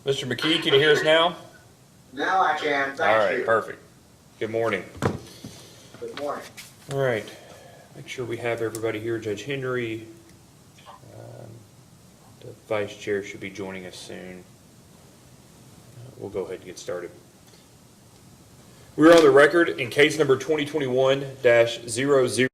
Mr. McKee, can you hear us now? Now I can, All thank right, you. perfect. Good morning. Good morning. All right, make sure we have everybody here. Judge Henry, the vice chair should be joining us soon. We'll go ahead and get started. We're on the record in case number 2021-00.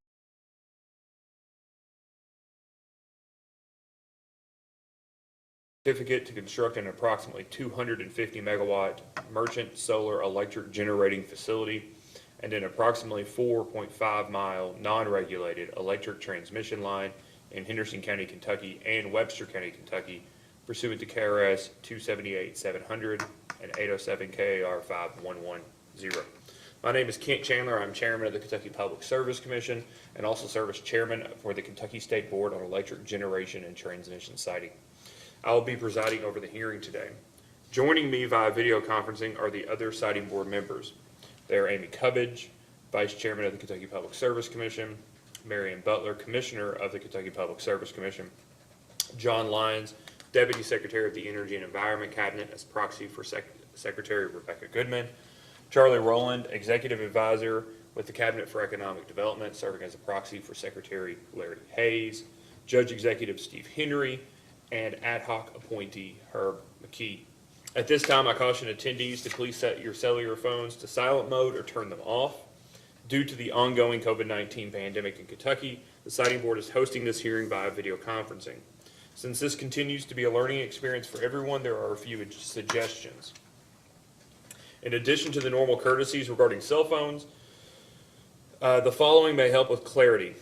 Certificate to construct an approximately 250 megawatt merchant solar electric generating facility and an approximately 4.5 mile non-regulated electric transmission line in Henderson County, Kentucky and Webster County, Kentucky pursuant to KRS 278-700 and 807 KAR 5110. My name is Kent Chandler. I'm chairman of the Kentucky Public Service Commission and also serve as chairman for the Kentucky State Board on Electric Generation and Transmission Siting. I will be presiding over the hearing today. Joining me via video conferencing are the other siting board members. They are Amy Cubbage, Vice Chairman of the Kentucky Public Service Commission, Marion Butler, Commissioner of the Kentucky Public Service Commission, John Lyons, Deputy Secretary of the Energy and Environment Cabinet as proxy for Secretary Rebecca Goodman, Charlie Rowland, Executive Advisor with the Cabinet for Economic Development, serving as a proxy for Secretary Larry Hayes, Judge Executive Steve Henry, and ad hoc appointee Herb McKee. At this time, I caution attendees to please set your cellular phones to silent mode or turn them off. Due to the ongoing COVID-19 pandemic in Kentucky, the Siting Board is hosting this hearing via video conferencing. Since this continues to be a learning experience for everyone, there are a few suggestions. In addition to the normal courtesies regarding cell phones, the following may help with clarity.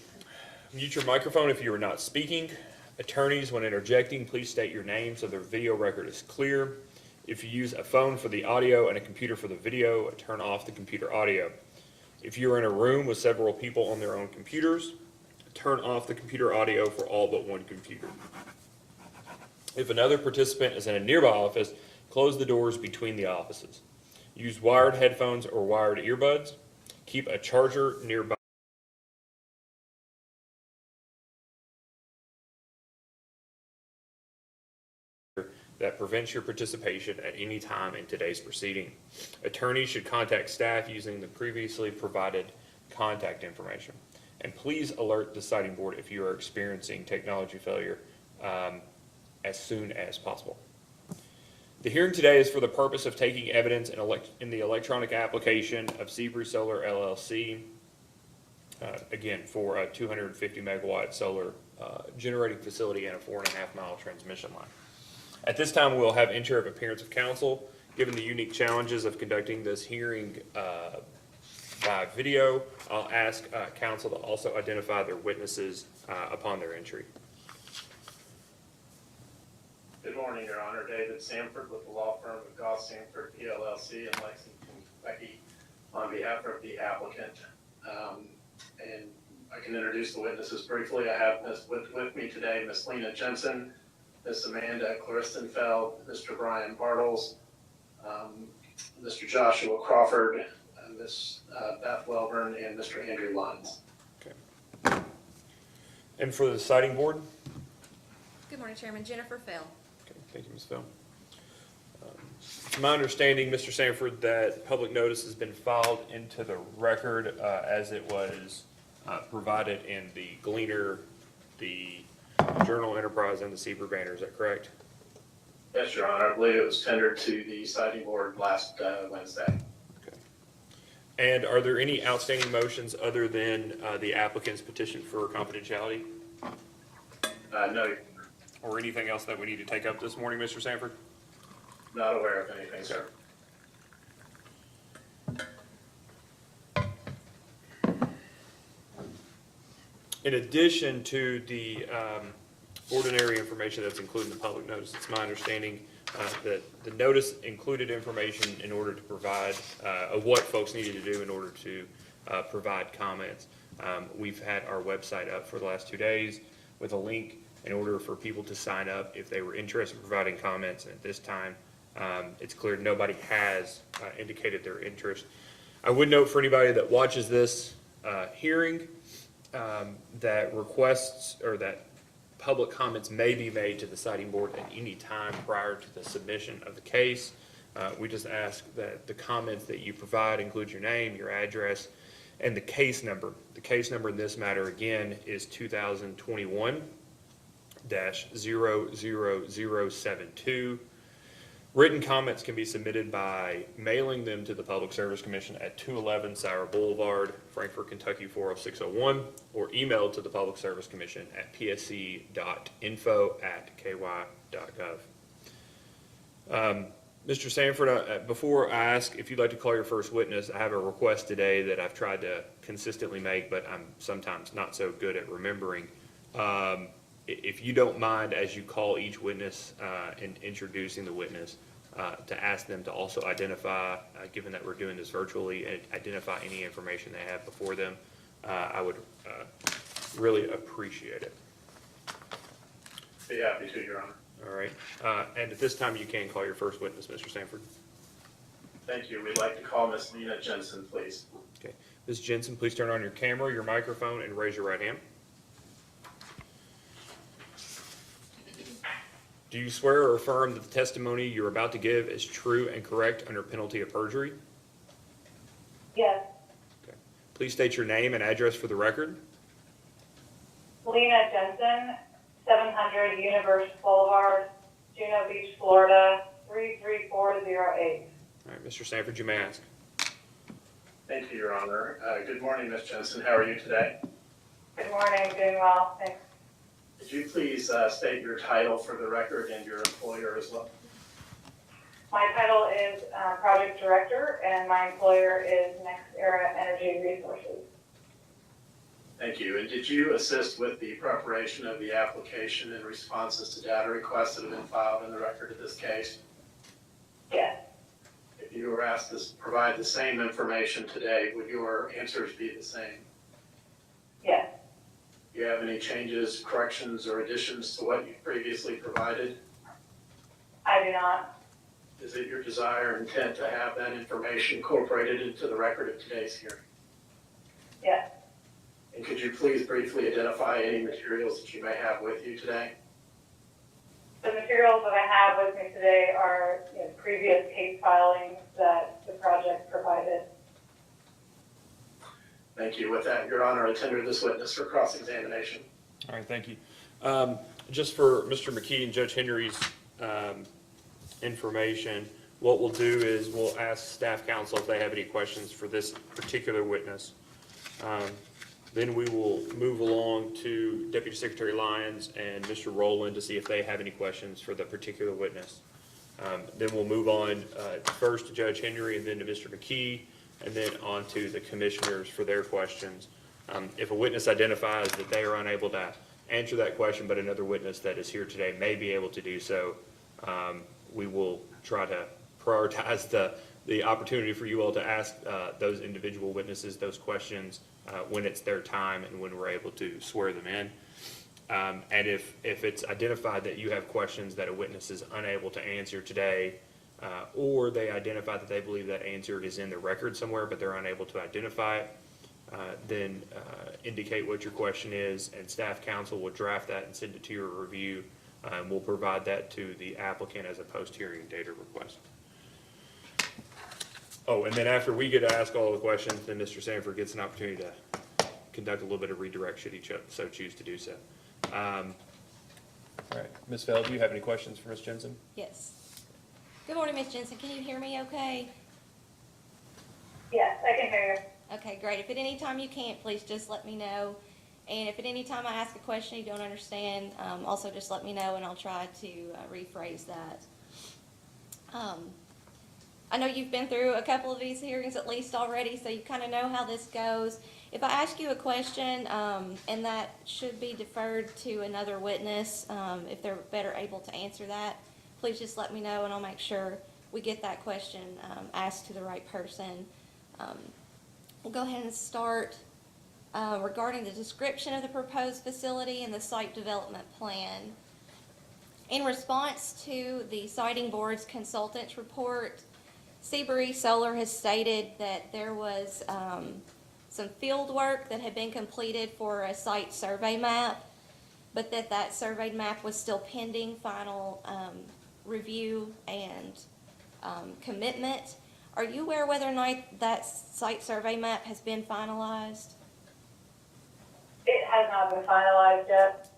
Mute your microphone if you are not speaking. Attorneys, when interjecting, please state your name so their video record is clear. If you use a phone for the audio and a computer for the video, turn off the computer audio. If you are in a room with several people on their own computers, turn off the computer audio for all but one computer. If another participant is in a nearby office, close the doors between the offices. Use wired headphones or wired earbuds. Keep a charger nearby. That prevents your participation at any time in today's proceeding. Attorneys should contact staff using the previously provided contact information. And please alert the Siting Board if you are experiencing technology failure as soon as possible. The hearing today is for the purpose of taking evidence in the electronic application of Sebree Solar, LLC, again, for a 250 megawatt solar generating facility and a 4.5 mile transmission line. At this time, we'll have entry of appearance of counsel. Given the unique challenges of conducting this hearing by video, I'll ask counsel to also identify their witnesses upon their entry. Good morning, Your Honor. David Sanford with the law firm of Goss Sanford, PLLC in Lexington, Kentucky, on behalf of the applicant. And I can introduce the witnesses briefly. I have with me today Ms. Lena Jensen, Ms. Amanda Claristenfeld, Mr. Brian Bartles, Mr. Joshua Crawford, Ms. Beth Welburn, and Mr. Andrew Lyons. Okay. And for the Siting Board? Good morning, Chairman. Jennifer Fell. Okay, thank you, Ms. Phil. It's my understanding, Mr. Sanford, that public notice has been filed into the record as it was provided in the Gleaner, the Journal Enterprise, and the Sebree Banner. Is that correct? Yes, Your Honor. I believe it was tendered to the Siting Board last Wednesday. Okay. And are there any outstanding motions other than the applicant's petition for confidentiality? No, Or anything else that we need to take up this morning, Mr. Sanford? not aware of anything, sir. In addition to the ordinary information that's included in the public notice, it's my understanding that the notice included information in order to provide of what folks needed to do in order to provide comments. We've had our website up for the last 2 days with a link in order for people to sign up if they were interested in providing comments. And at this time, it's clear nobody has indicated their interest. I would note for anybody that watches this hearing that requests or that public comments may be made to the citing board at any time prior to the submission of the case. We just ask that the comments that you provide include your name, your address, and the case number. The case number in this matter, again, is 2021-00072. Written comments can be submitted by mailing them to the Public Service Commission at 211 Sour Boulevard, Frankfort, Kentucky 40601, or emailed to the Public Service Commission at psc.info@ky.gov. Mr. Sanford, before I ask if you'd like to call your first witness, I have a request today that I've tried to consistently make, but I'm sometimes not so good at remembering. If you don't mind, as you call each witness and introducing the witness, to ask them to also identify, given that we're doing this virtually, and identify any information they have before them, I would really appreciate it. Be happy to, Your Honor. All right. And at this time, you can call your first witness, Mr. Sanford. Thank you. We'd like to call Ms. Lena Jensen, please. Okay. Ms. Jensen, please turn on your camera, your microphone, and raise your right hand. Do you swear or affirm that the testimony you're about to give is true and correct under penalty of perjury? Yes. Okay. Please state your name and address for the record. Lena Jensen, 700 Universe Boulevard, Juno Beach, Florida, 33408. All right, Mr. Sanford, you may ask. Thank you, Your Honor. Good morning, Ms. Jensen. How are you today? Good morning, doing well, thanks. Could you please state your title for the record and your employer as well? My title is Project Director, and my employer is Next Era Energy Resources. Thank you. And did you assist with the preparation of the application and responses to data requests that have been filed in the record of this case? Yes. If you were asked to provide the same information today, would your answers be the same? Yes. Do you have any changes, corrections, or additions to what you previously provided? I do not. Is it your desire or intent to have that information incorporated into the record of today's hearing? Yes. And could you please briefly identify any materials that you may have with you today? The materials that I have with me today are previous case filings that the project provided. Thank you. With that, Your Honor, I tender this witness for cross-examination. All right, thank you. Just for Mr. McKee and Judge Henry's information, what we'll do is we'll ask staff counsel if they have any questions for this particular witness. Then we will move along to Deputy Secretary Lyons and Mr. Rowland to see if they have any questions for the particular witness. Then we'll move on first to Judge Henry and then to Mr. McKee, and then on to the commissioners for their questions. If a witness identifies that they are unable to answer that question, but another witness that is here today may be able to do so, we will try to prioritize the opportunity for you all to ask those individual witnesses those questions when it's their time and when we're able to swear them in. And if it's identified that you have questions that a witness is unable to answer today, or they identify that they believe that answer is in the record somewhere, but they're unable to identify it, then indicate what your question is, and staff counsel will draft that and send it to your review. We'll provide that to the applicant as a post-hearing data request. Oh, and then after we get to ask all the questions, then Mr. Sanford gets an opportunity to conduct a little bit of redirect should he so choose to do so. All right, Ms. Feld, do you have any questions for Ms. Jensen? Yes. Good morning, Ms. Jensen. Can you hear me okay? Yes, I can hear you. Okay, great. If at any time you can't, please just let me know. And if at any time I ask a question you don't understand, also just let me know and I'll try to rephrase that. I know you've been through a couple of these hearings at least already, so you kind of know how this goes. If I ask you a question, and that should be deferred to another witness, if they're better able to answer that, please just let me know and I'll make sure we get that question asked to the right person. We'll go ahead and start regarding the description of the proposed facility and the site development plan. In response to the siting board's consultant's report, Sebree Solar has stated that there was some field work that had been completed for a site survey map. but that surveyed map was still pending final review and commitment. Are you aware whether or not that site survey map has been finalized? It has not been finalized yet.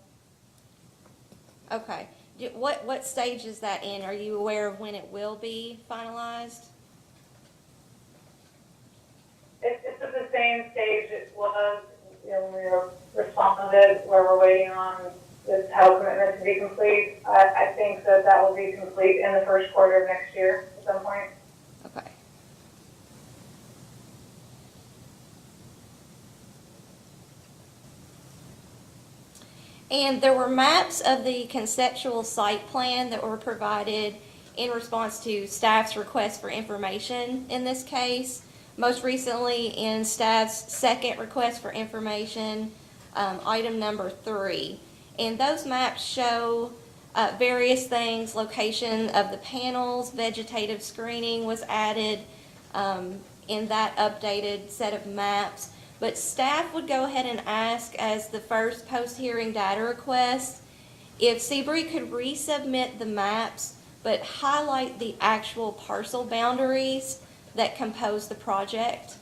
Okay. What stage is that in? Are you aware of when it will be finalized? It's at the same stage it was, when we were responded, where we're waiting on this house commitment to be complete. I think that will be complete in the first quarter of next year at some point. Okay. And there were maps of the conceptual site plan that were provided in response to staff's request for information in this case. Most recently in staff's second request for information, item number 3. And those maps show various things, location of the panels, vegetative screening was added in that updated set of maps. But staff would go ahead and ask, as the first post-hearing data request, if Sebree could resubmit the maps, but highlight the actual parcel boundaries that compose the project.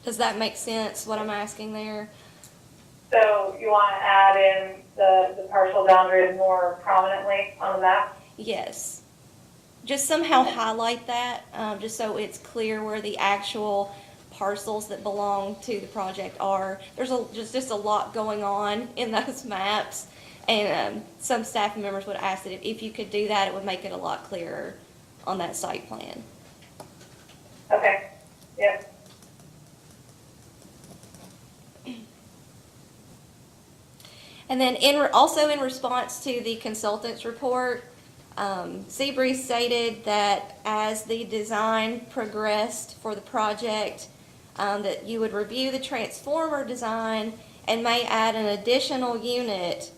Does that make sense, what I'm asking there? So you want to add in the parcel boundaries more prominently on the map? Yes. Just somehow highlight that, just so it's clear where the actual parcels that belong to the project are. There's just a lot going on in those maps, and some staff members would ask that if you could do that, it would make it a lot clearer on that site plan. Okay, yep. And then also in response to the consultant's report, Sebree stated that as the design progressed for the project, that you would review the transformer design and may add an additional unit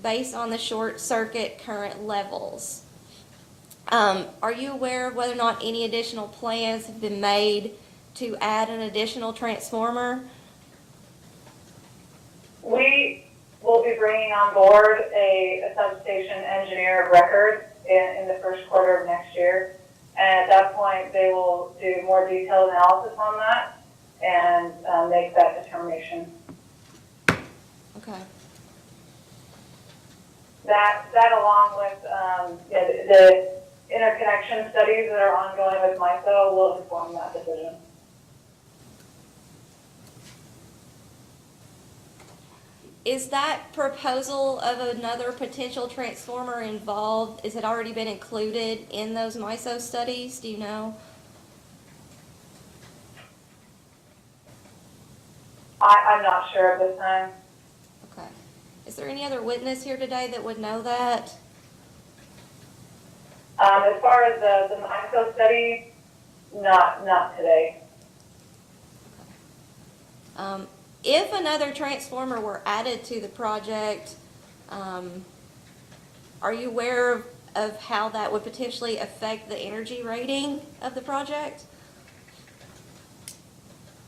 based on the short circuit current levels. Are you aware of whether or not any additional plans have been made to add an additional transformer? We will be bringing on board a substation engineer of record in the first quarter of next year. And at that point, they will do more detailed analysis on that and make that determination. Okay. That along with the interconnection studies that are ongoing with MISO will inform that decision. Is that proposal of another potential transformer involved? Is it already been included in those MISO studies? Do you know? I'm not sure at this time. Okay. Is there any other witness here today that would know that? As far as the MISO study, not today. If another transformer were added to the project, are you aware of how that would potentially affect the energy rating of the project?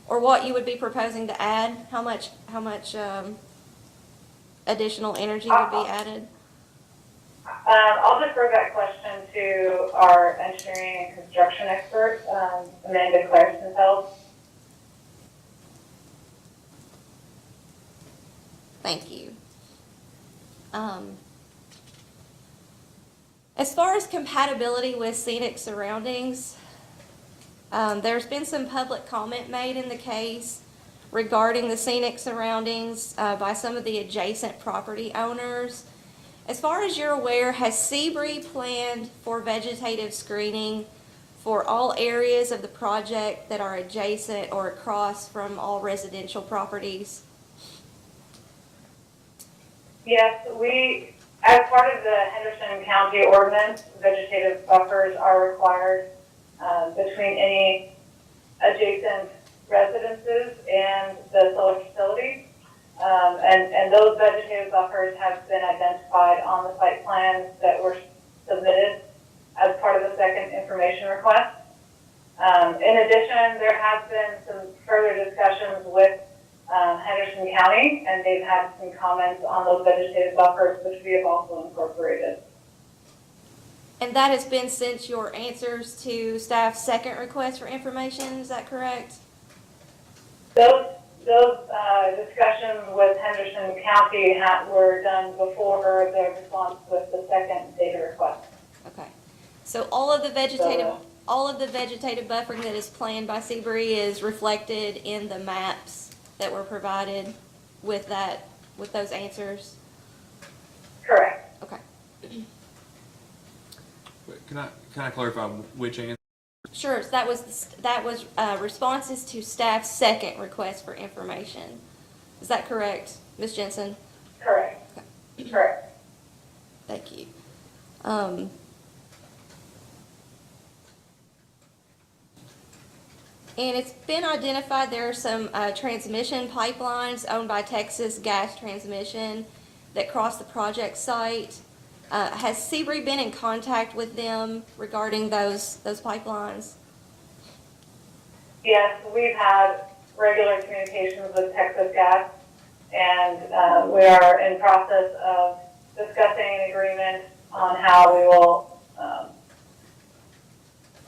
Or what you would be proposing to add? How much additional energy would be added? I'll defer that question to our engineering and construction expert, Amanda Clareston-Feld. Thank you. As far as compatibility with scenic surroundings, there's been some public comment made in the case regarding the scenic surroundings by some of the adjacent property owners. As far as you're aware, has Sebree planned for vegetative screening for all areas of the project that are adjacent or across from all residential properties? Yes, as part of the Henderson County ordinance, vegetative buffers are required between any adjacent residences and the solar facility. And those vegetative buffers have been identified on the site plans that were submitted as part of the second information request. In addition, there has been some further discussions with Henderson County, and they've had some comments on those vegetative buffers, which we have also incorporated. And that has been since your answers to staff's second request for information, is that correct? Those discussions with Henderson County were done before their response with the second data request. Okay. So all of the vegetative buffering that is planned by Sebree is reflected in the maps that were provided with those answers? Correct. Okay. Wait, can I clarify which answer? Sure, so that was responses to staff's second request for information. Is that correct, Ms. Jensen? Correct. Correct. Thank you. And it's been identified there are some transmission pipelines owned by Texas Gas Transmission that cross the project site. Has Sebree been in contact with them regarding those pipelines? Yes, we've had regular communications with Texas Gas, and we are in process of discussing an agreement on how we will,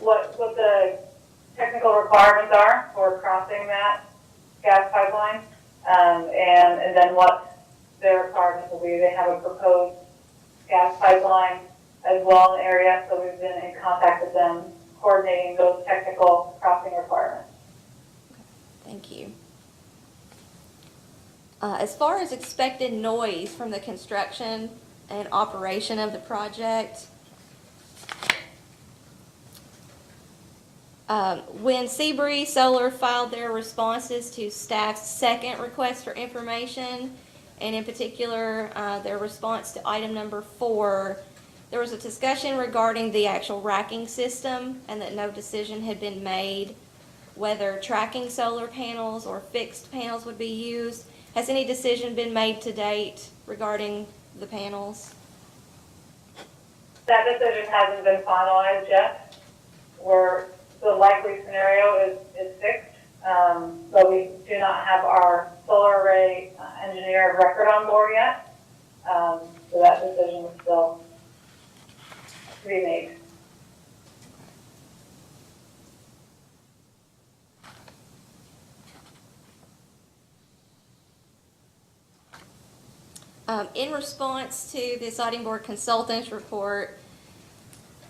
what the technical requirements are for crossing that gas pipeline, and then what their requirements will be. They have a proposed gas pipeline as well in the area, so we've been in contact with them, coordinating those technical crossing requirements. Thank you. As far as expected noise from the construction and operation of the project, when Sebree Solar filed their responses to staff's second request for information, and in particular, their response to item number 4, there was a discussion regarding the actual racking system and that no decision had been made whether tracking solar panels or fixed panels would be used. Has any decision been made to date regarding the panels? That decision hasn't been finalized yet. The likely scenario is fixed, but we do not have our solar array engineer of record on board yet. So that decision is still to be made. In response to the Siting Board Consultant's report,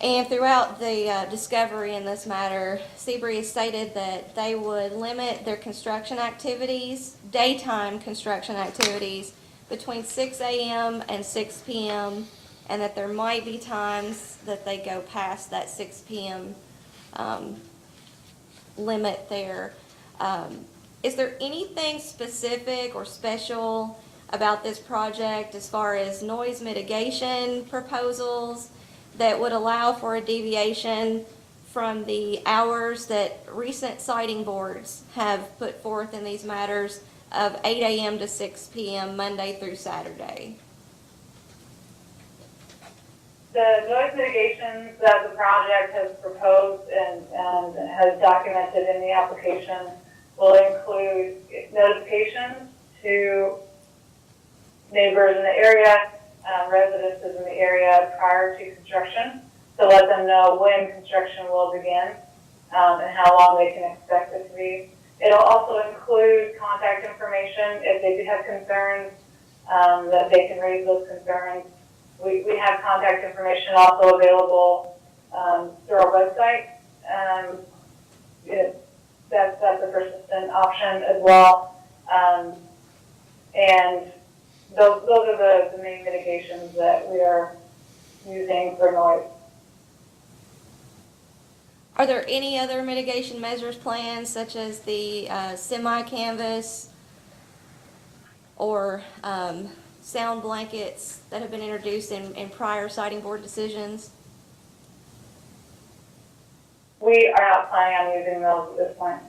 and throughout the discovery in this matter, Sebree has stated that they would limit their construction activities, daytime construction activities, between 6 a.m. and 6 p.m., and that there might be times that they go past that 6 p.m. Limit there. Is there anything specific or special about this project as far as noise mitigation proposals that would allow for a deviation from the hours that recent siting boards have put forth in these matters of 8 a.m. to 6 p.m. Monday through Saturday? The noise mitigation that the project has proposed and has documented in the application will include notifications to neighbors in the area, residences in the area prior to construction, to let them know when construction will begin and how long they can expect it to be. It'll also include contact information if they do have concerns, that they can raise those concerns. We have contact information also available through our website. That's a persistent option as well. And those are the main mitigations that we are using for noise. Are there any other mitigation measures planned, such as the semi-canvas or sound blankets that have been introduced in prior siting board decisions? We are not planning on using those at this point.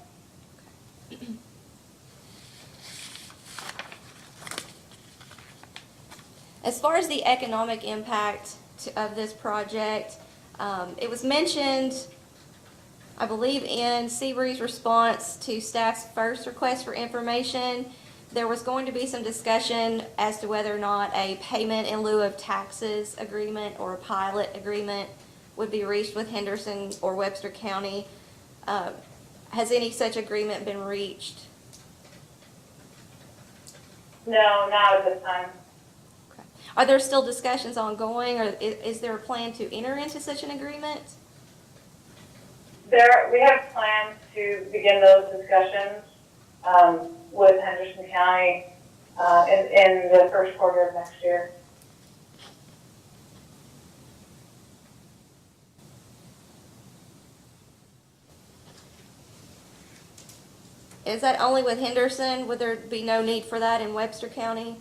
As far as the economic impact of this project, it was mentioned, I believe, in Sebree's response to staff's first request for information, there was going to be some discussion as to whether or not a payment in lieu of taxes agreement or a pilot agreement would be reached with Henderson or Webster County. Has any such agreement been reached? No, not at this time. Okay. Are there still discussions ongoing, or is there a plan to enter into such an agreement? We have plans to begin those discussions with Henderson County in the first quarter of next year. Is that only with Henderson? Would there be no need for that in Webster County?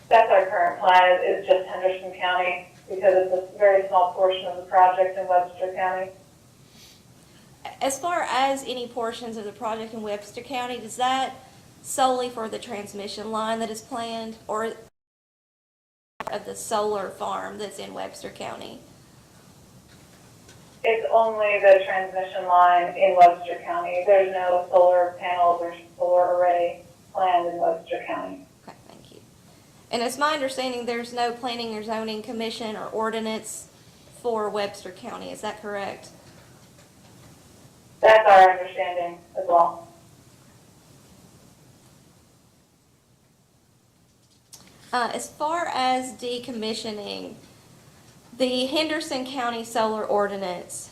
That's our current plan, is just Henderson County, because it's a very small portion of the project in Webster County. As far as any portions of the project in Webster County, is that solely for the transmission line that is planned, or of the solar farm that's in Webster County? It's only the transmission line in Webster County. There's no solar panels or solar array planned in Webster County. Okay, thank you. And it's my understanding there's no planning or zoning commission or ordinance for Webster County. Is that correct? That's our understanding as well. As far as decommissioning, the Henderson County Solar Ordinance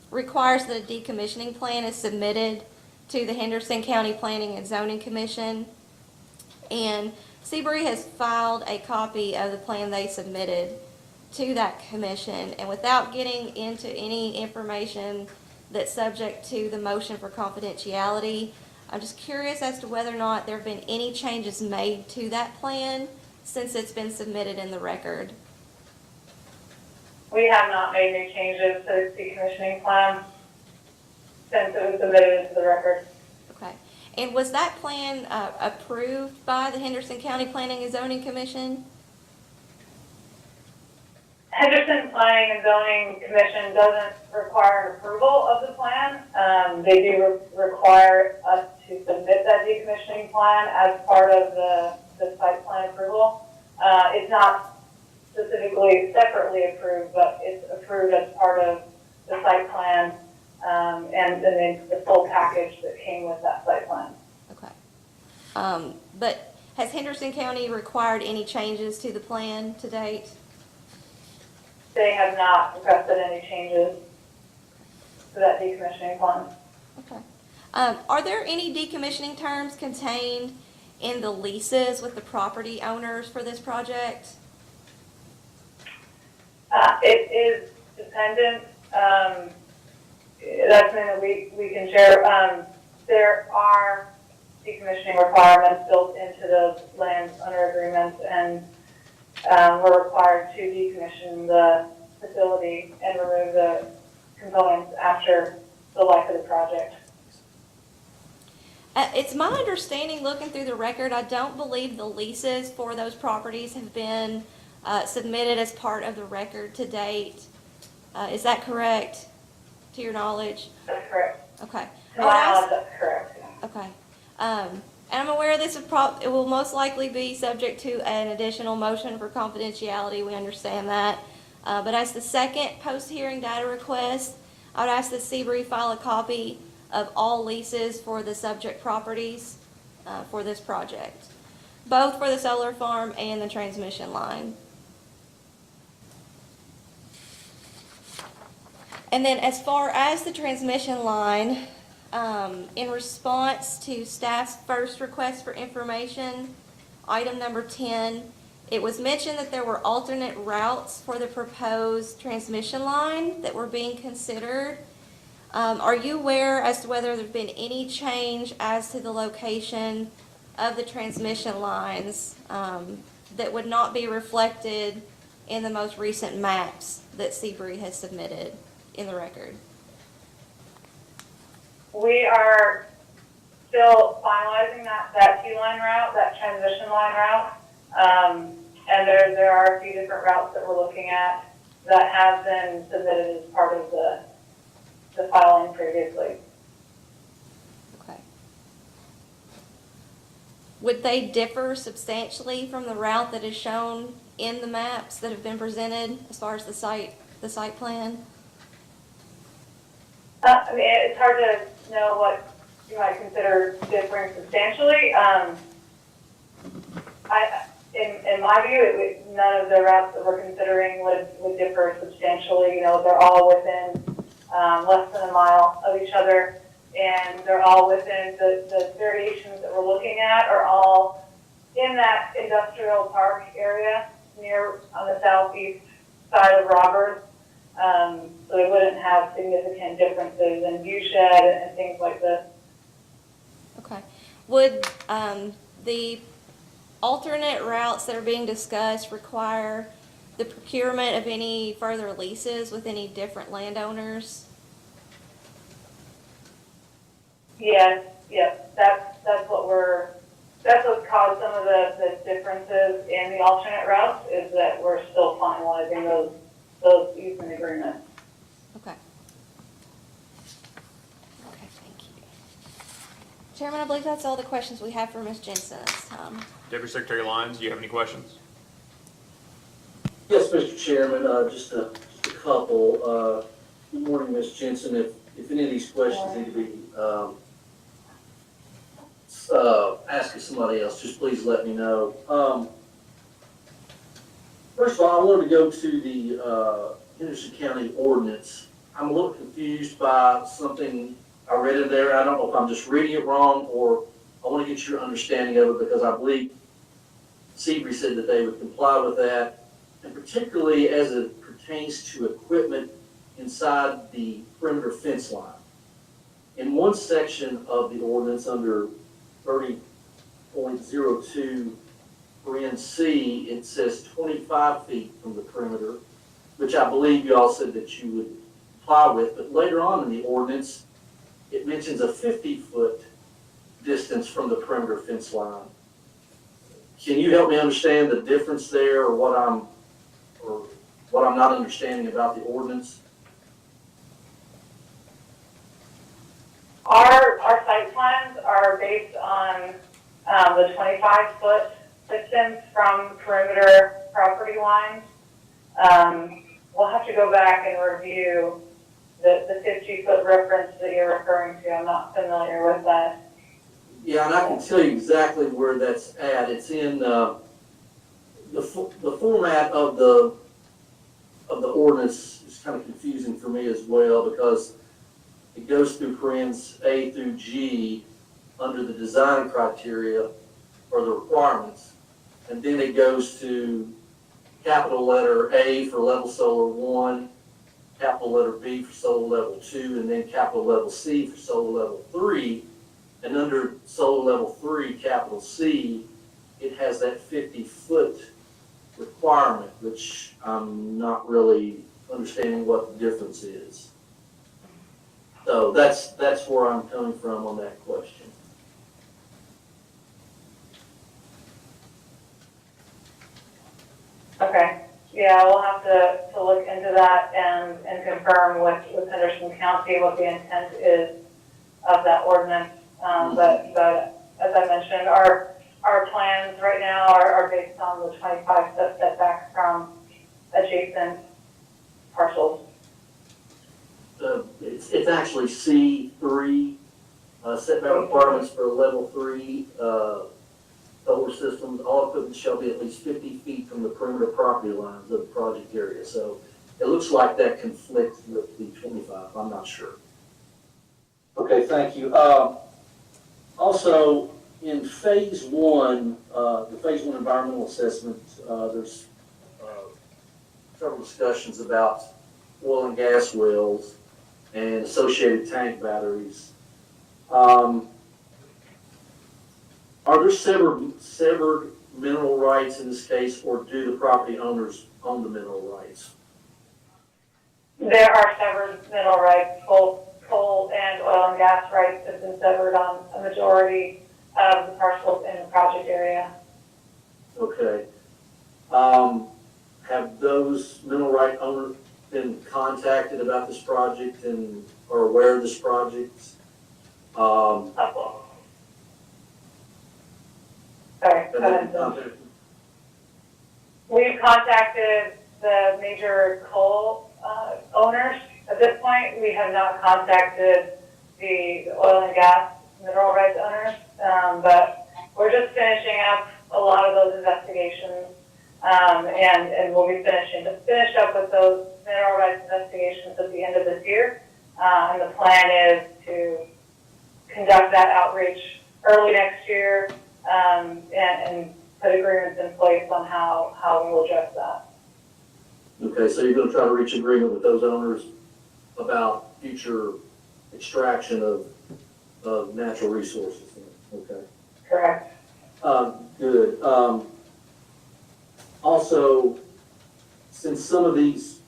requires that a decommissioning plan is submitted to the Henderson County Planning and Zoning Commission. And Sebree has filed a copy of the plan they submitted to that commission. And without getting into any information that's subject to the motion for confidentiality, I'm just curious as to whether or not there have been any changes made to that plan since it's been submitted in the record. We have not made any changes to the decommissioning plan since it was submitted into the record. Okay. And was that plan approved by the Henderson County Planning and Zoning Commission? Henderson Planning and Zoning Commission doesn't require an approval of the plan. They do require us to submit that decommissioning plan as part of the site plan approval. It's not specifically separately approved, but it's approved as part of the site plan and then the full package that came with that site plan. Okay. But has Henderson County required any changes to the plan to date? They have not requested any changes to that decommissioning plan. Okay. Are there any decommissioning terms contained in the leases with the property owners for this project? It is dependent. That's something that we can share. There are decommissioning requirements built into those land owner agreements, and we're required to decommission the facility and remove the components after the life of the project. It's my understanding, looking through the record, I don't believe the leases for those properties have been submitted as part of the record to date. Is that correct, to your knowledge? That's correct. Okay. To my knowledge, that's correct. Okay. And I'm aware this is it will most likely be subject to an additional motion for confidentiality. We understand that. But as the second post-hearing data request, I would ask that Sebree file a copy of all leases for the subject properties for this project, both for the solar farm and the transmission line. And then as far as the transmission line, in response to staff's first request for information, item number 10, it was mentioned that there were alternate routes for the proposed transmission line that were being considered. Are you aware as to whether there's been any change as to the location of the transmission lines that would not be reflected in the most recent maps that Sebree has submitted in the record? We are still finalizing that T-line route, that transmission line route. And there are a few different routes that we're looking at that have been submitted as part of the filing previously. Okay. Would they differ substantially from the route that is shown in the maps that have been presented as far as the site plan? I mean, it's hard to know what you might consider differing substantially. In my view, none of the routes that we're considering would differ substantially. You know, they're all within less than a mile of each other, and they're all within the variations that we're looking at are all in that industrial park area near on the southeast side of Roberts. So they wouldn't have significant differences in view shed and things like this. Okay. Would the alternate routes that are being discussed require the procurement of any further leases with any different landowners? Yes, that's what caused some of the differences in the alternate routes is that we're still finalizing those easement agreements. Okay. Okay, thank you. Chairman, I believe that's all the questions we have for Ms. Jensen at this time. Deputy Secretary Lyons, do you have any questions? Yes, Mr. Chairman, just a couple. Good morning, Ms. Jensen. If any of these questions need to be asked of somebody else, just please let me know. First of all, I wanted to go to the Henderson County ordinance. I'm a little confused by something I read in there. I don't know if I'm just reading it wrong or I want to get your understanding of it because I believe Sebree said that they would comply with that, and particularly as it pertains to equipment inside the perimeter fence line. In one section of the ordinance under 30.02 C, it says 25 feet from the perimeter, which I believe you all said that you would comply with, but later on in the ordinance, it mentions a 50-foot distance from the perimeter fence line. Can you help me understand the difference there or what I'm not understanding about the ordinance? Our site plans are based on the 25-foot distance from perimeter property lines. We'll have to go back and review the 50-foot reference that you're referring to. I'm not familiar with that. Yeah, and I can tell you exactly where that's at. It's in the format of the ordinance is kind of confusing for me as well because it goes through parens A through G under the design criteria or the requirements, and then it goes to capital letter A for level solar 1, capital letter B for solar level 2, and then capital level C for solar level 3. And under solar level 3, capital C, it has that 50-foot requirement, which I'm not really understanding what the difference is. So that's where I'm coming from on that question. Okay. Yeah, we'll have to look into that and confirm with Henderson County what the intent is of that ordinance. But as I mentioned, our plans right now are based on the 25-foot setback from adjacent parcels. It's actually C3, setback requirements for level 3 solar systems. All equipment shall be at least 50 feet from the perimeter property lines of the project area. So it looks like that conflicts with the 25. I'm not sure. Okay, thank you. Also, in phase 1, the phase 1 environmental assessment, there's several discussions about oil and gas wells and associated tank batteries. Are there severed mineral rights in this case, or do the property owners own the mineral rights? There are severed mineral rights, both coal and oil and gas rights have been severed on a majority of the parcels in the project area. Okay. Have those mineral right owners been contacted about this project and are aware of this project? Sorry, And go then ahead. contact- We've contacted the major coal owners. At this point, we have not contacted the oil and gas mineral rights owners, but we're just finishing up a lot of those investigations, and we'll be finish up with those mineral rights investigations at the end of this year. And the plan is to conduct that outreach early next year, and put agreements in place on how we will address that. Okay, so you're gonna try to reach agreement with those owners about future extraction of natural resources, okay? Correct. Good. Also, since some of these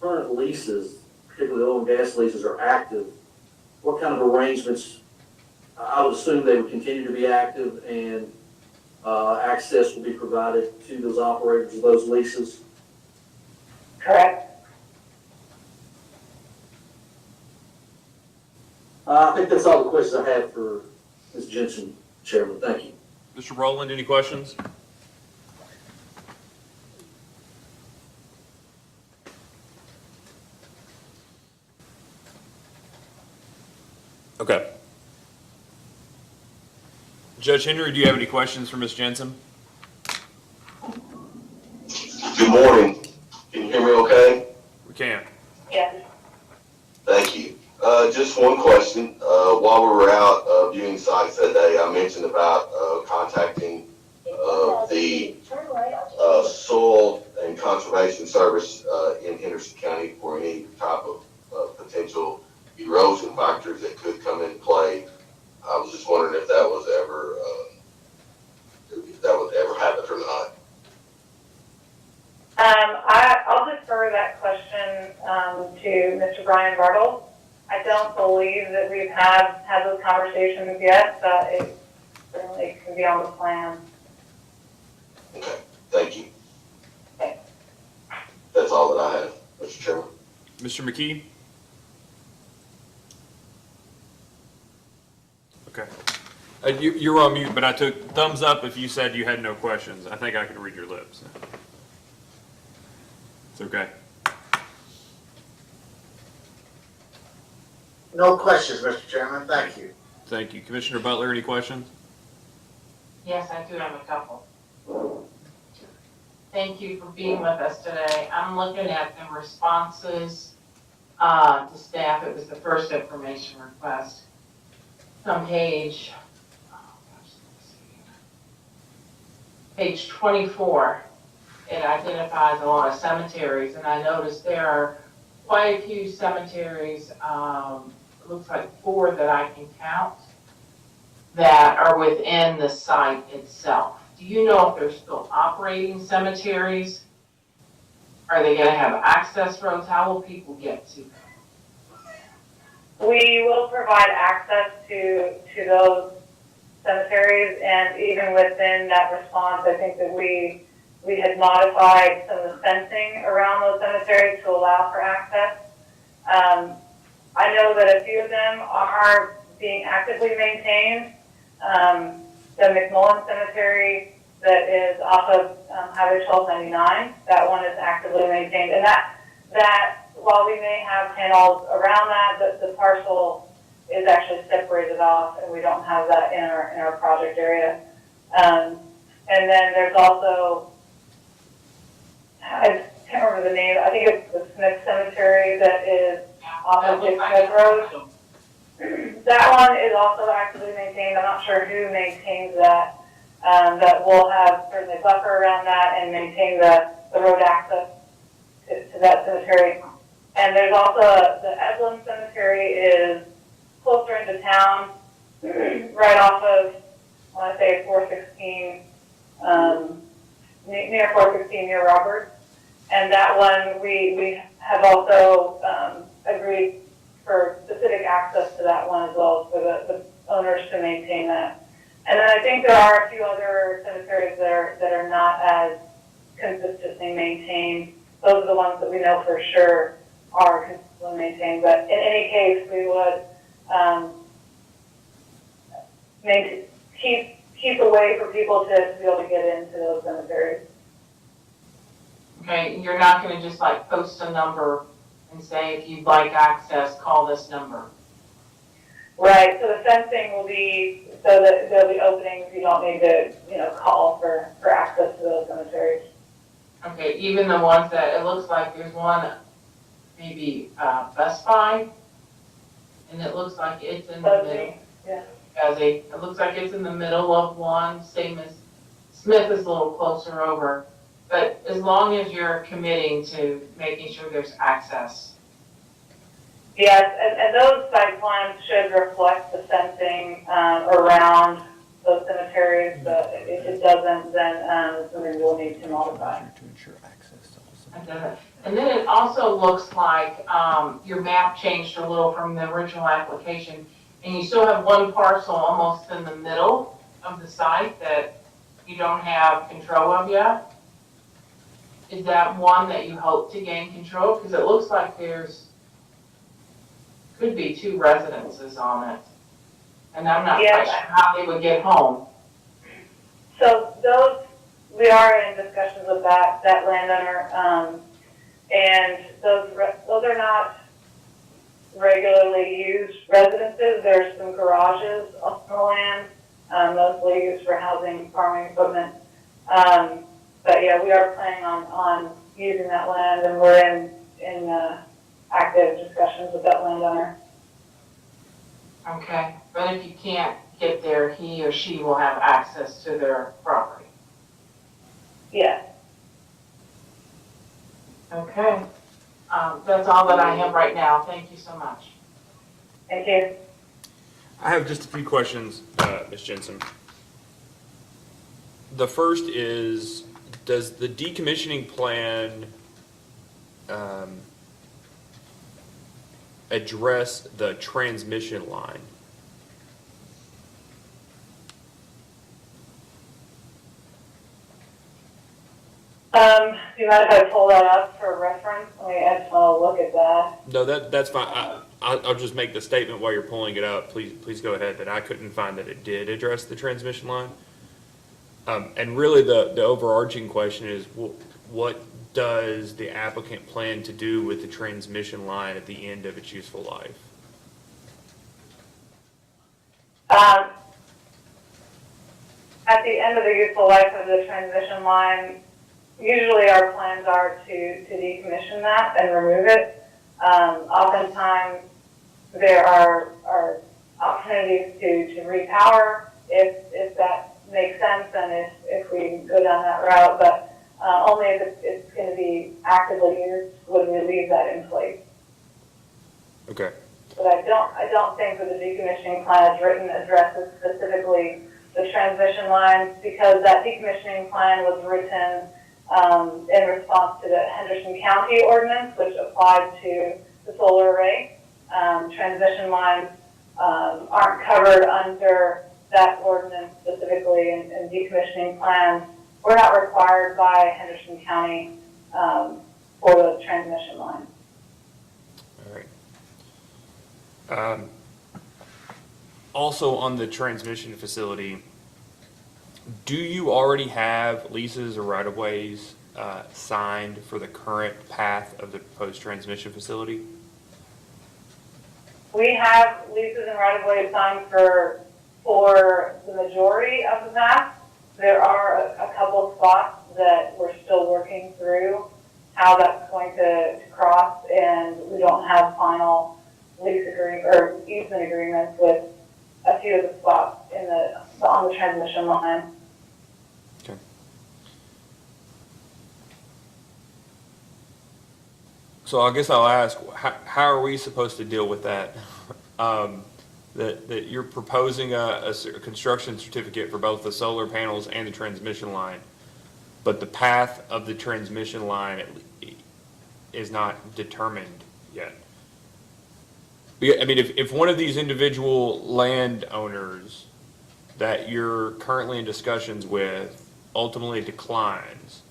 current leases, particularly oil and gas leases, are active, what kind of arrangements, I would assume they would continue to be active and access will be provided to those operators of those leases? Correct. I think that's all the questions I have for Ms. Jensen, Chairman. Thank you. Mr. Rowland, any questions? Okay. Judge Henry, do you have any questions for Ms. Jensen? Good morning. Can you hear me okay? We can. Yes. Thank you. Just one question. While we were out viewing sites that day, I mentioned about contacting the Soil and Conservation Service in Henderson County for any type of potential erosion factors that could come into play. I was just wondering if that was ever happened or not. I'll defer that question to Mr. Brian Bartle. I don't believe that we've had those conversations yet, but it certainly can be on the plan. Okay, thank you. Okay. That's all that I have, Mr. Chairman. Mr. McKee? Okay. You're on mute, but I took thumbs up if you said you had no questions. I think I could read your lips. It's okay. No questions, Mr. Chairman. Thank you. Thank you. Commissioner Butler, any questions? Yes, I do have a couple. Thank you for being with us today. I'm looking at the responses to staff. It was the first information request. On page 24, it identifies a lot of cemeteries, and I noticed there are quite a few cemeteries, it looks like 4 that I can count, that are within the site itself. Do you know if they're still operating cemeteries? Are they gonna have access roads? How will people get to them? We will provide access to those cemeteries, and even within that response, I think that we had modified some of the fencing around those cemeteries to allow for access. I know that a few of them are being actively maintained. The McMullen Cemetery that is off of Highway 1299, that one is actively maintained, and that while we may have panels around that, the parcel is actually separated off, and we don't have that in our project area. And then there's also, I can't remember the name, I think it's the Smith Cemetery that is off of Dick Smith Road. That one is also actively maintained. I'm not sure who maintains that, but we'll have certainly a buffer around that and maintain the road access to that cemetery. And there's also the Evelyn Cemetery is closer into town, right off of, I want to say 416, near 416 near Roberts. And that one, we have also agreed for specific access to that one as well, for the owners to maintain that. And then I think there are a few other cemeteries that are not as consistently maintained. Those are the ones that we know for sure are consistently maintained. But in any case, we would keep a way for people to be able to get into those cemeteries. Okay, you're not gonna just like post a number and say, if you'd like access, call this number. Right, so the fencing will be, so that there'll be openings, you don't need to, call for access to those cemeteries. Okay, even the ones that, it looks like there's one, maybe, Best Buy, and it looks like it's in the middle. Yeah. It looks like it's in the middle of one, same as Smith is a little closer over. But as long as you're committing to making sure there's access. Yes, and those site plans should reflect the fencing, around those cemeteries, but if it doesn't, then, something we'll need to modify. And then it also looks like, your map changed a little from the original application, and you still have one parcel almost in the middle of the site that you don't have control of yet. Is that one that you hope to gain control? Because it looks like could be 2 residences on it. And I'm not quite sure how they would get home. So we are in discussions with that landowner, and those are not regularly used residences. There's some garages on the land, mostly used for housing, farming equipment. But yeah, we are planning on using that land, and we're in active discussions with that landowner. Okay, but if you can't get there, he or she will have access to their property. Yes. Okay, that's all that I have right now. Thank you so much. Thank you. I have just a few questions, Ms. Jensen. The first is, does the decommissioning plan address the transmission line? Do you mind if I pull that up for reference? I just want to look at that. No, that's fine. I'll just make the statement while you're pulling it up. Please go ahead. That I couldn't find that it did address the transmission line. And really, the overarching question is, what does the applicant plan to do with the transmission line at the end of its useful life? At the end of the useful life of the transmission line, usually our plans are to decommission that and remove it. Oftentimes, there are opportunities to repower if that makes sense and if we go down that route, but only if it's going to be actively used would we leave that in place. Okay. But I don't think that the decommissioning plan as written addresses specifically the transmission lines, because that decommissioning plan was written in response to the Henderson County ordinance, which applied to the solar array. Transmission lines aren't covered under that ordinance specifically, and decommissioning plans were not required by Henderson County for those transmission lines. All right. Also on the transmission facility, do you already have leases or right-of-ways signed for the current path of the proposed transmission facility? We have leases and right-of-ways signed for the majority of the path. There are a couple spots that we're still working through how that's going to cross, and we don't have final lease agreement or easement agreements with a few of the spots on the transmission line. Okay. So I guess I'll ask, how are we supposed to deal with that? That you're proposing a construction certificate for both the solar panels and the transmission line, but the path of the transmission line is not determined yet. I mean, if one of these individual landowners that you're currently in discussions with ultimately declines,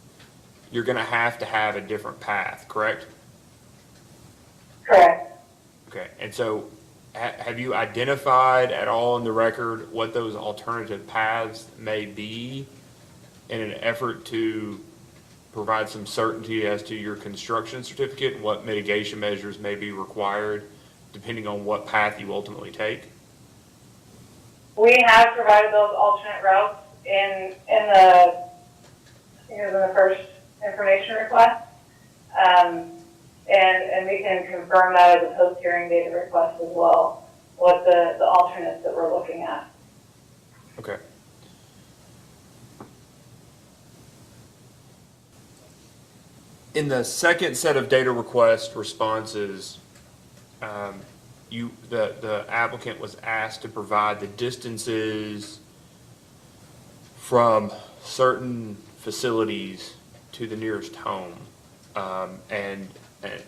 you're going to have a different path, correct? Correct. Okay, and so have you identified at all in the record what those alternative paths may be in an effort to provide some certainty as to your construction certificate and what mitigation measures may be required depending on what path you ultimately take? We have provided those alternate routes in the, in the first information request. And we can confirm that as a post-hearing data request as well, what the alternates that we're looking at. Okay. In the second set of data request responses, the applicant was asked to provide the distances from certain facilities to the nearest home. And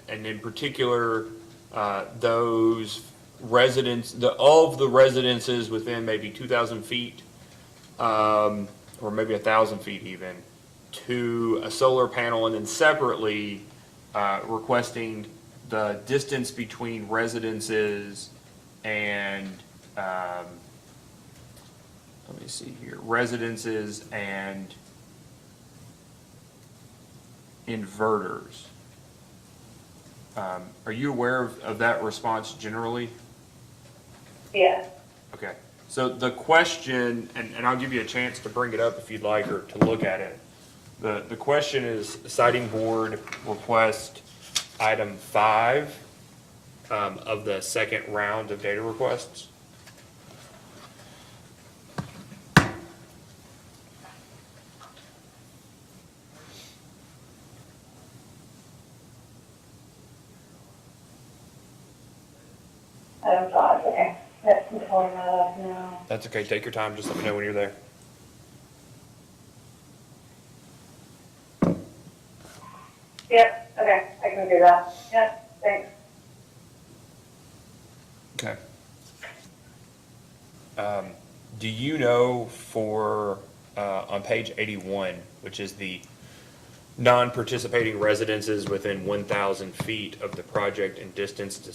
in particular, those residents, all of the residences within maybe 2,000 feet, or maybe 1,000 feet even, to a solar panel, and then separately requesting the distance between residences and, let me see here, residences and inverters. Are you aware of that response generally? Yes. Okay, so the question, and I'll give you a chance to bring it up if you'd like, or to look at it. The question is Siting Board Request Item 5 of the second round of data requests. Item 5, okay. Yep, I'm pulling that up now. That's okay, take your time, just let me know when you're there. Yep, okay, I can do that. Yep, thanks. Okay. Do you know for, on page 81, which is the non-participating residences within 1,000 feet of the project and distance to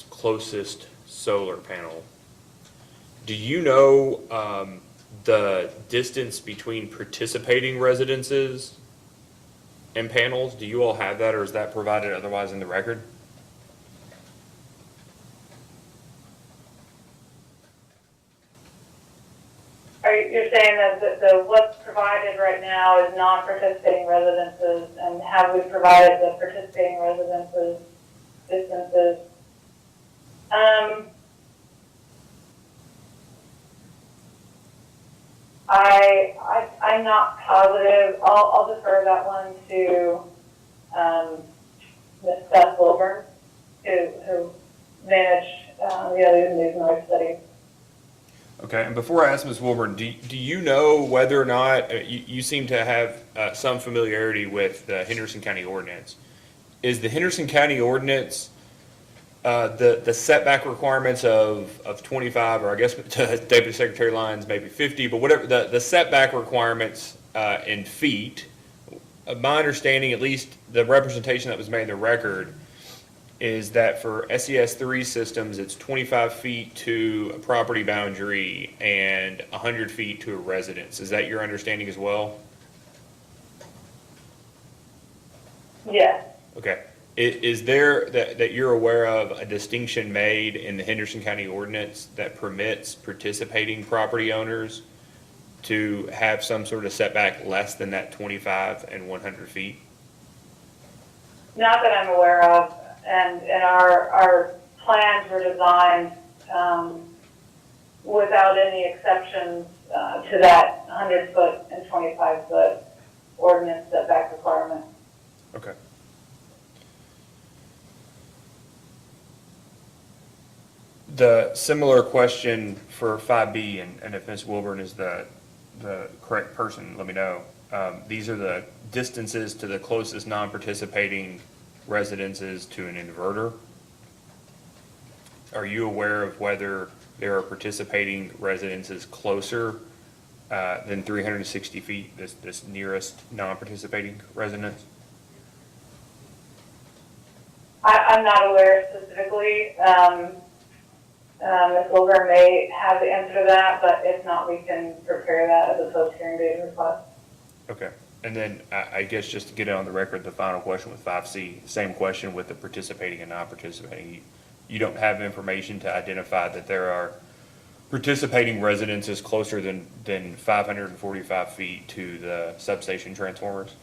closest solar panel, do you know the distance between participating residences and panels? Do you all have that, or is that provided otherwise in the record? You're saying that the what's provided right now is non-participating residences, and have we provided the participating residences distances? I'm not positive. I'll defer that one to Ms. Beth Wilburn, who managed the other news noise study. Okay, and before I ask Ms. Wilburn, do you know whether or not, you seem to have some familiarity with the Henderson County ordinance. Is the Henderson County ordinance, the setback requirements of 25, or I guess to Deputy Secretary Lyons, maybe 50, but whatever, the setback requirements in feet, my understanding, at least the representation that was made in the record, is that for SES 3 systems, it's 25 feet to a property boundary and 100 feet to a residence. Is that your understanding as well? Yes. Okay. Is there, that you're aware of, a distinction made in the Henderson County ordinance that permits participating property owners to have some sort of setback less than that 25 and 100 feet? Not that I'm aware of. And our plans were designed without any exceptions to that 100-foot and 25-foot ordinance setback requirement. Okay. The similar question for 5B, and if Ms. Wilburn is the correct person, let me know. These are the distances to the closest non-participating residences to an inverter. Are you aware of whether there are participating residences closer than 360 feet, this nearest non-participating residence? I'm not aware specifically. Ms. Wilbur may have the answer to that, but if not, we can prepare that as a post-hearing data request. Okay. And then I guess just to get it on the record, the final question with 5C, same question with the participating and not participating. You don't have information to identify that there are participating residences closer than 545 feet to the substation transformers?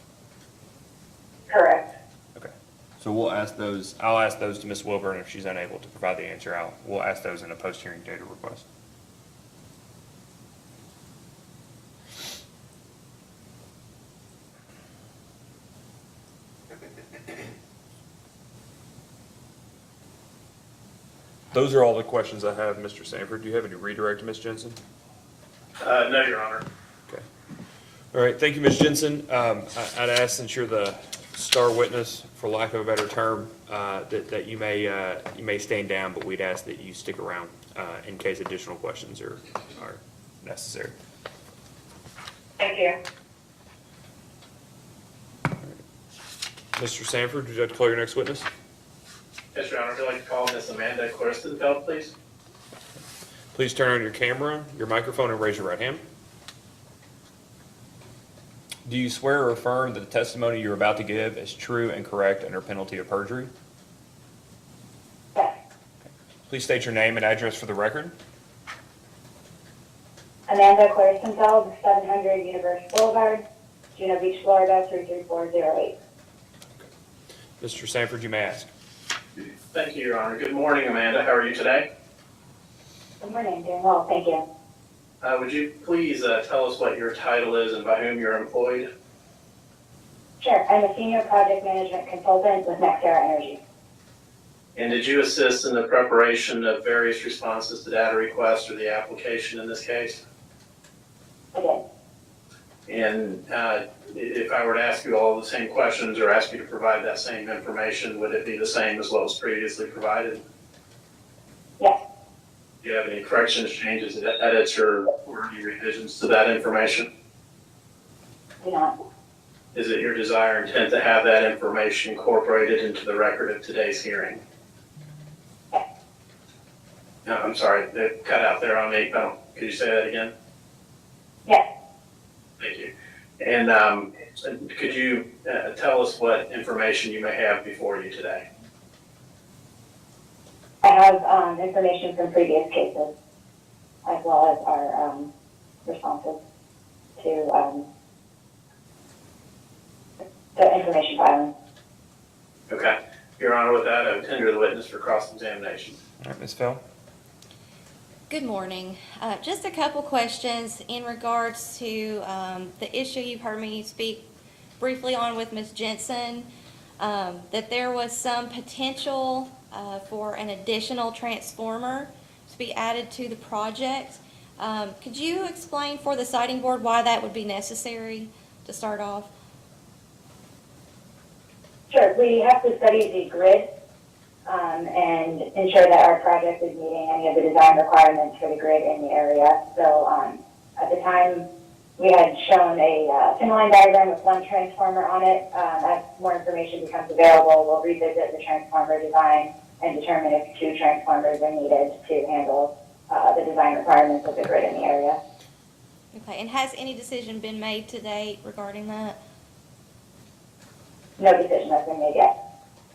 Correct. Okay. So we'll ask those, I'll ask those to Ms. Wilburn. If she's unable to provide the answer, we'll ask those in a post-hearing data request. Those are all the questions I have, Mr. Sanford. Do you have any redirect to Ms. Jensen? No, Your Honor. Okay. All right, thank you, Ms. Jensen. I'd ask, since you're the star witness, for lack of a better term, that you may stand down, but we'd ask that you stick around in case additional questions are necessary. Thank you. Mr. Sanford, would you like to call your next witness? Yes, Your Honor. I'd like to call Miss Amanda Corstenfeld, please. Please turn on your camera, your microphone, and raise your right hand. Do you swear or affirm that the testimony you're about to give is true and correct under penalty of perjury? Yes. Please state your name and address for the record. Amanda Clarensenfeld, 700 University Boulevard, Juno Beach, Florida, 33408. Mr. Sanford, you may ask. Thank you, Your Honor. Good morning, Amanda. How are you today? Good morning, doing well, thank you. Would you please tell us what your title is and by whom you're employed? Sure, I'm a senior project management consultant with Nextera Energy. And did you assist in the preparation of various responses to data requests or the application in this case? I did. And if I were to ask you all the same questions or ask you to provide that same information, would it be the same as what was previously provided? Yes. Do you have any corrections, changes, edits, or any revisions to that information? Do not. Is it your desire and intent to have that information incorporated into the record of today's hearing? Yes. No, I'm sorry, it cut out there on me. Could you say that again? Yes. Thank you. And could you tell us what information you may have before you today? I have information from previous cases, as well as our responses to the information filing. Okay. Your Honor, with that, I would tender the witness for cross-examination. All right, Ms. Fell. Good morning. Just a couple questions in regards to the issue you've heard me speak briefly on with Ms. Jensen, that there was some potential for an additional transformer to be added to the project. Could you explain for the siting board why that would be necessary to start off? Sure, we have to study the grid and ensure that our project is meeting any of the design requirements for the grid in the area. So at the time, we had shown a single line diagram with one transformer on it. As more information becomes available, we'll revisit the transformer design and determine if 2 transformers are needed to handle the design requirements of the grid in the area. Okay, and has any decision been made to date regarding that? No decision has been made yet.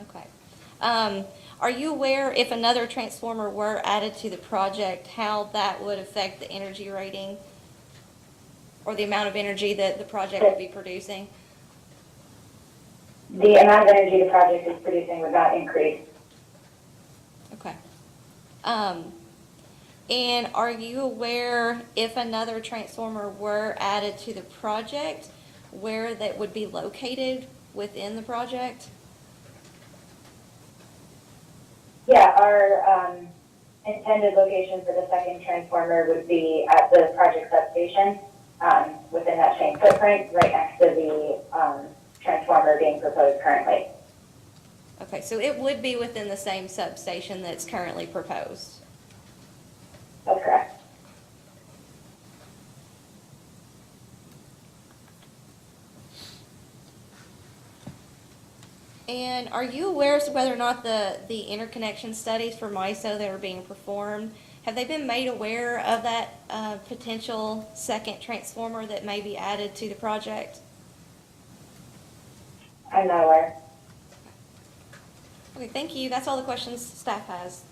Okay. Are you aware if another transformer were added to the project, how that would affect the energy rating or the amount of energy that the project would be producing? The amount of energy the project is producing would not increase. Okay. And are you aware if another transformer were added to the project, where that would be located within the project? Yeah, our intended location for the second transformer would be at the project substation within that same footprint, right next to the transformer being proposed currently. Okay, so it would be within the same substation that's currently proposed. That's correct. And are you aware as to whether or not the interconnection studies for MISO that are being performed Have they been made aware of that potential second transformer that may be added to the project? I'm not aware. Okay, thank you. That's all the questions staff has.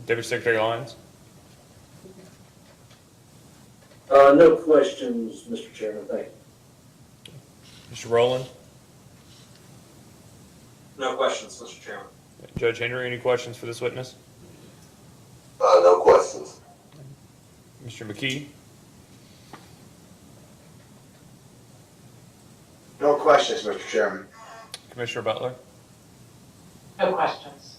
Deputy Secretary Lyons? No questions, Mr. Chairman, thank you. Mr. Rowland? No questions, Mr. Chairman. Judge Henry, any questions for this witness? No questions. Mr. McKee? No questions, Mr. Chairman. Commissioner Butler? No questions.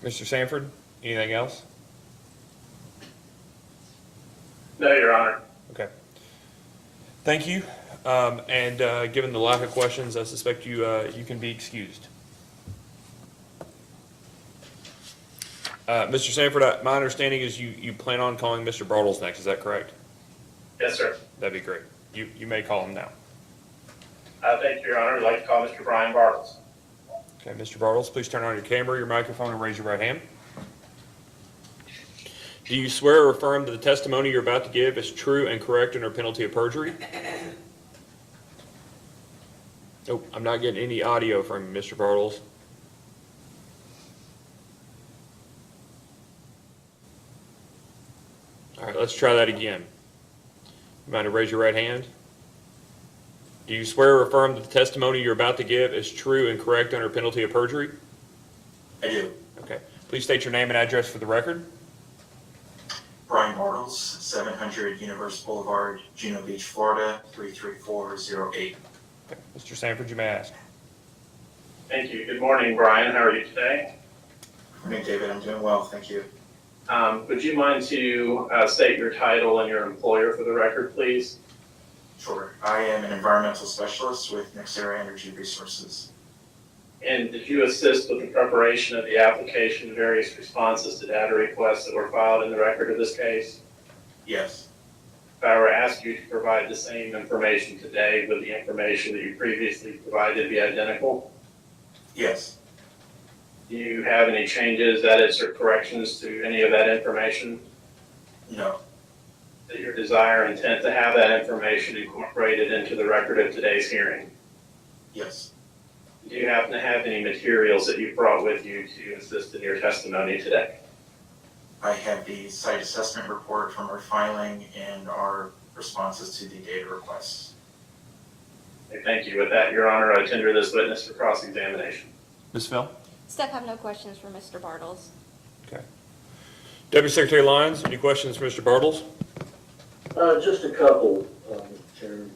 Mr. Sanford, anything else? No, Your Honor. Okay. Thank you. And given the lack of questions, I suspect you can be excused. Mr. Sanford, my understanding is you plan on calling Mr. Bartles next, is that correct? Yes, sir. That'd be great. You may call him now. Thank you, Your Honor. I'd like to call Mr. Brian Bartles. Okay, Mr. Bartles, please turn on your camera, your microphone, and raise your right hand. Do you swear or affirm that the testimony you're about to give is true and correct under penalty of perjury? Nope, I'm not getting any audio from you, Mr. Bartles. All right, let's try that again. You mind to raise your right hand? Do you swear or affirm that the testimony you're about to give is true and correct under penalty of perjury? I do. Okay. Please state your name and address for the record. Brian Bartles, 700 Universe Boulevard, Juno Beach, Florida, 33408. Okay. Mr. Sanford, you may ask. Thank you. Good morning, Brian. How are you today? Morning, David. I'm doing well, thank you. Would you mind to state your title and your employer for the record, please? Sure. I am an environmental specialist with Nexera Energy Resources. And did you assist with the preparation of the application and various responses to data requests that were filed in the record of this case? Yes. If I were to ask you to provide the same information today, would the information that you previously provided be identical? Yes. Do you have any changes, edits, or corrections to any of that information? No. That your desire and intent to have that information incorporated into the record of today's hearing? Yes. Do you happen to have any materials that you brought with you to assist in your testimony today? I have the site assessment report from our filing and our responses to the data requests. Okay, thank you. With that, Your Honor, I tender this witness for cross-examination. Ms. Phil? Staff have no questions for Mr. Bartles. Okay. Deputy Secretary Lyons, any questions for Mr. Bartles? Just a couple, Mr. Chairman.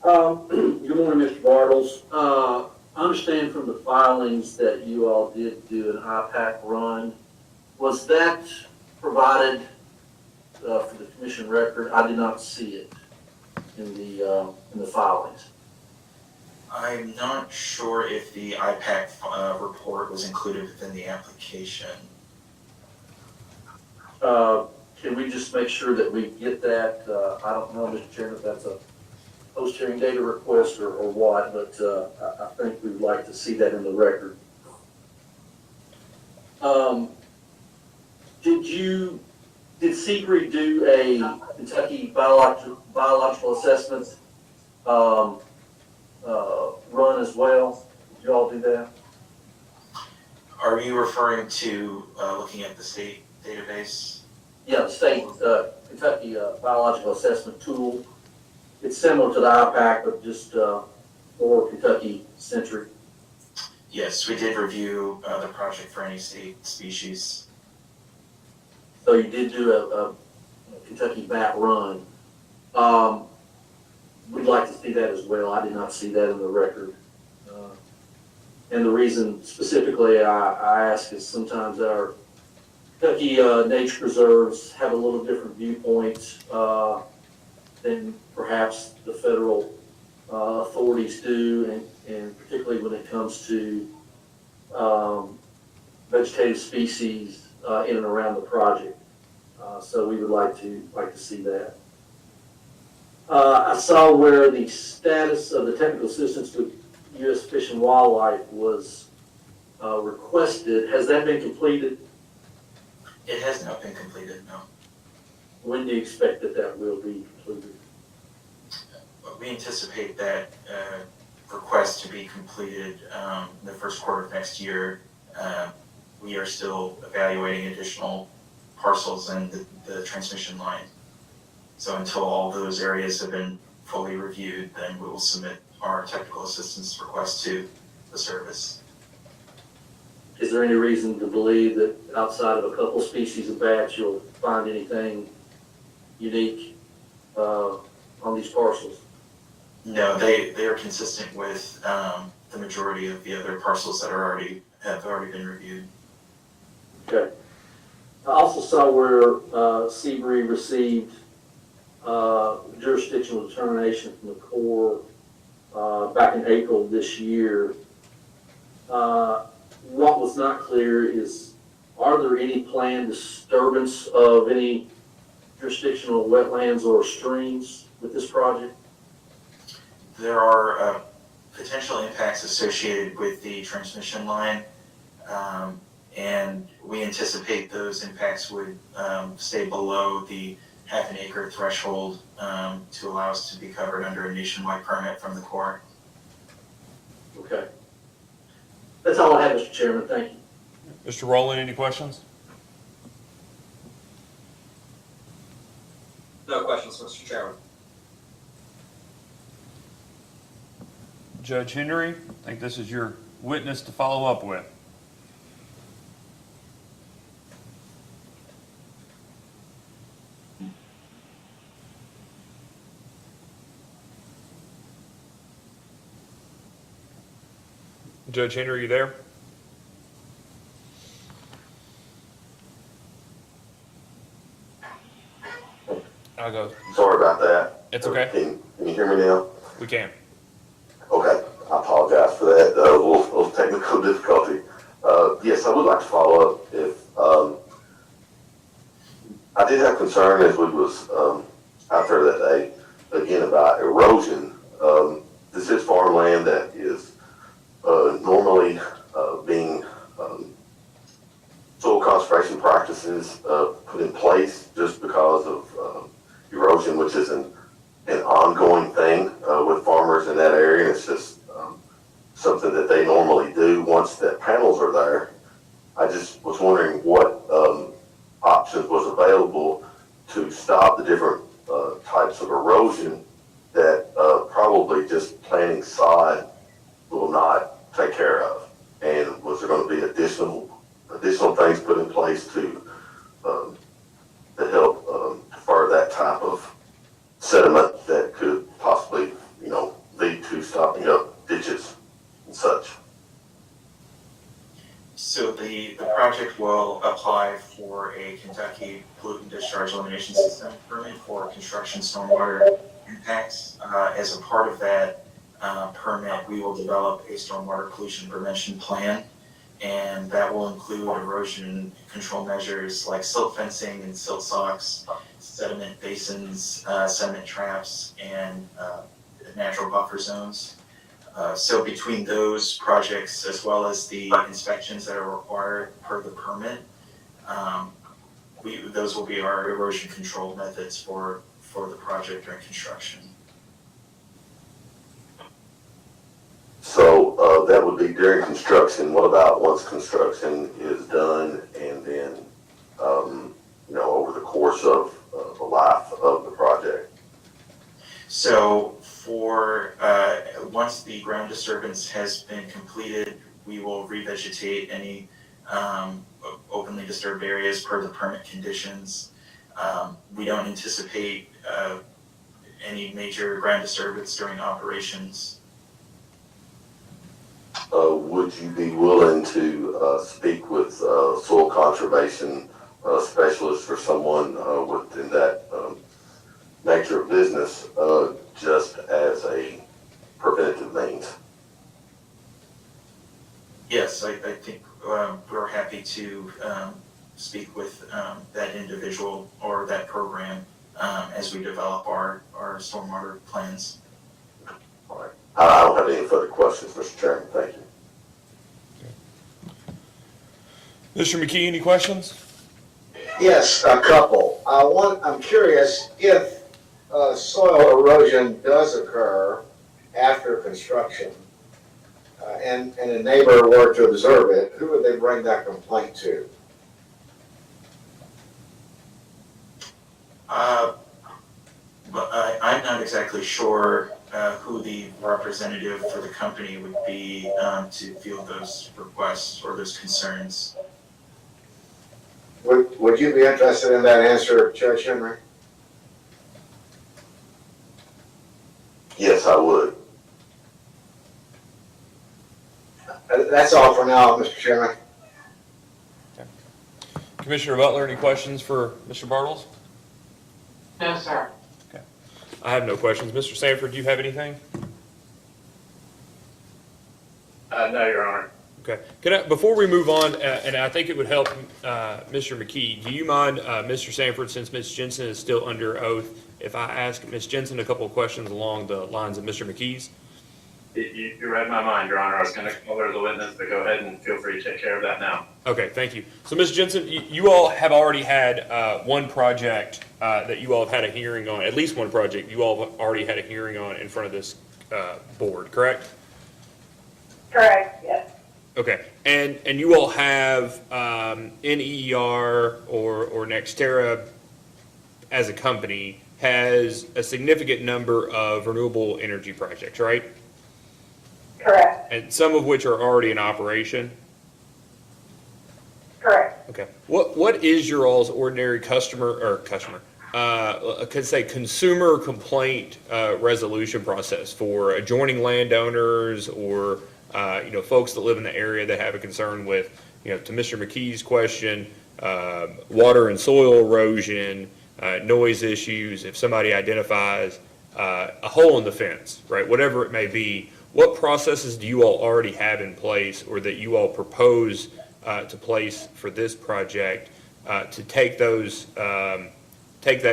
Good morning, Mr. Bartles. I understand from the filings that you all did do an IPAC run. Was that provided for the commission record? I did not see it in the filings. I'm not sure if the IPAC report was included within the application. Can we just make sure that we get that? I don't know, Mr. Chairman, if that's a post-hearing data request or what, but I think we would like to see that in the record. Did Sebree do a Kentucky biological assessment run as well? Did you all do that? Are you referring to looking at the state database? Yeah, the state Kentucky biological assessment tool. It's similar to the IPAC, but just more Kentucky-centric. Yes, we did review the project for any state species. So you did do a Kentucky bat run. We'd like to see that as well. I did not see that in the record. And the reason specifically I ask is sometimes our Kentucky nature preserves have a little different viewpoint than perhaps the federal authorities do, and particularly when it comes to vegetative species in and around the project. So we would like to see that. I saw where the status of the technical assistance with U.S. Fish and Wildlife was requested. Has that been completed? It has not been completed, no. When do you expect that will be completed? We anticipate that request to be completed in the first quarter of next year. We are still evaluating additional parcels and the transmission line. So until all those areas have been fully reviewed, then we will submit our technical assistance request to the service. Is there any reason to believe that outside of a couple species of bats, you'll find anything unique on these parcels? No, they are consistent with the majority of the other parcels that have already been reviewed. Okay. I also saw where Sebree received jurisdictional determination from the Corps back in April of this year. What was not clear is, are there any planned disturbance of any jurisdictional wetlands or streams with this project? There are potential impacts associated with the transmission line, and we anticipate those impacts would stay below the half-an-acre threshold to allow us to be covered under a nationwide permit from the Corps. Okay. That's all I have, Mr. Chairman. Thank you. Mr. Rowland, any questions? No questions, Mr. Chairman. Judge Henry, I think this is your witness to follow up with. Judge Henry, are you there? I'll go. Sorry about that. It's okay. Can you hear me now? We can. Okay, I apologize for that, little technical difficulty. Yes, I would like to follow up if, I did have concern as we was, out there that day, again, about erosion. This is farmland that is, normally, being, soil conservation practices, put in place just because of, erosion, which is an ongoing thing with farmers in that area. It's just something that they normally do once the panels are there. I just was wondering what options was available to stop the different types of erosion that probably just planting sod will not take care of. And was there going to be additional things put in place to help defer that type of sediment that could possibly, lead to stopping up ditches and such? So the project will apply for a Kentucky pollutant discharge elimination system permit for construction stormwater impacts. As a part of that permit, we will develop a stormwater pollution prevention plan, and that will include erosion control measures like silt fencing and silt socks, sediment basins, sediment traps, and natural buffer zones. So between those projects, as well as the inspections that are required per the permit, those will be our erosion control methods for the project during construction. So that would be during construction. What about once construction is done and then, over the course of the life of the project? So for, once the ground disturbance has been completed, we will revegetate any openly disturbed areas per the permit conditions. We don't anticipate any major ground disturbance during operations. Would you be willing to speak with soil conservation specialists or someone within that nature of business just as a preventative means? Yes, I think we're happy to speak with that individual or that program as we develop our stormwater plans. All right. I don't have any further questions, Mr. Chairman. Thank you. Mr. McKee, any questions? Yes, a couple. I'm curious if soil erosion does occur after construction, and a neighbor were to observe it, who would they bring that complaint to? But I'm not exactly sure who the representative for the company would be to field those requests or those concerns. Would you be interested in that answer, Judge Henry? Yes, I would. That's all for now, Mr. Chairman. Commissioner Butler, any questions for Mr. Bartles? No, sir. I have no questions. Mr. Sanford, do you have anything? No, Your Honor. Okay. Before we move on, and I think it would help Mr. McKee, do you mind, Mr. Sanford, since Ms. Jensen is still under oath, if I ask Ms. Jensen a couple of questions along the lines of Mr. McKee's? You read my mind, Your Honor. I was going to call her the witness, but go ahead and feel free to take care of that now. Okay, thank you. So, Ms. Jensen, you all have already had one project that you all have had a hearing on, at least one project you all have already had a hearing on in front of this board, correct? Correct, yes. Okay, and you all have NER or Nextera as a company has a significant number of renewable energy projects, right? Correct, And some of which are already in operation. correct. Okay. What is your all's ordinary consumer complaint resolution process for adjoining landowners or folks that live in the area that have a concern with, to Mr. McKee's question, water and soil erosion, noise issues, if somebody identifies a hole in the fence, right, whatever it may be, what processes do you all already have in place or that you all propose to place for this project to take that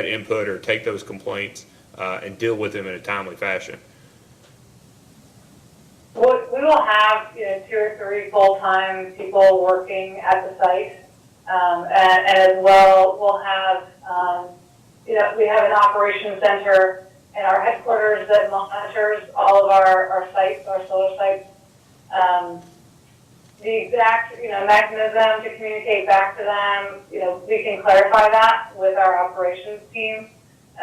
input or take those complaints and deal with them in a timely fashion? We will have, 2 or 3 full-time people working at the site. And as well, we'll have, we have an operations center in our headquarters that monitors all of our sites, our solar sites. The exact, mechanism to communicate back to them, we can clarify that with our operations team.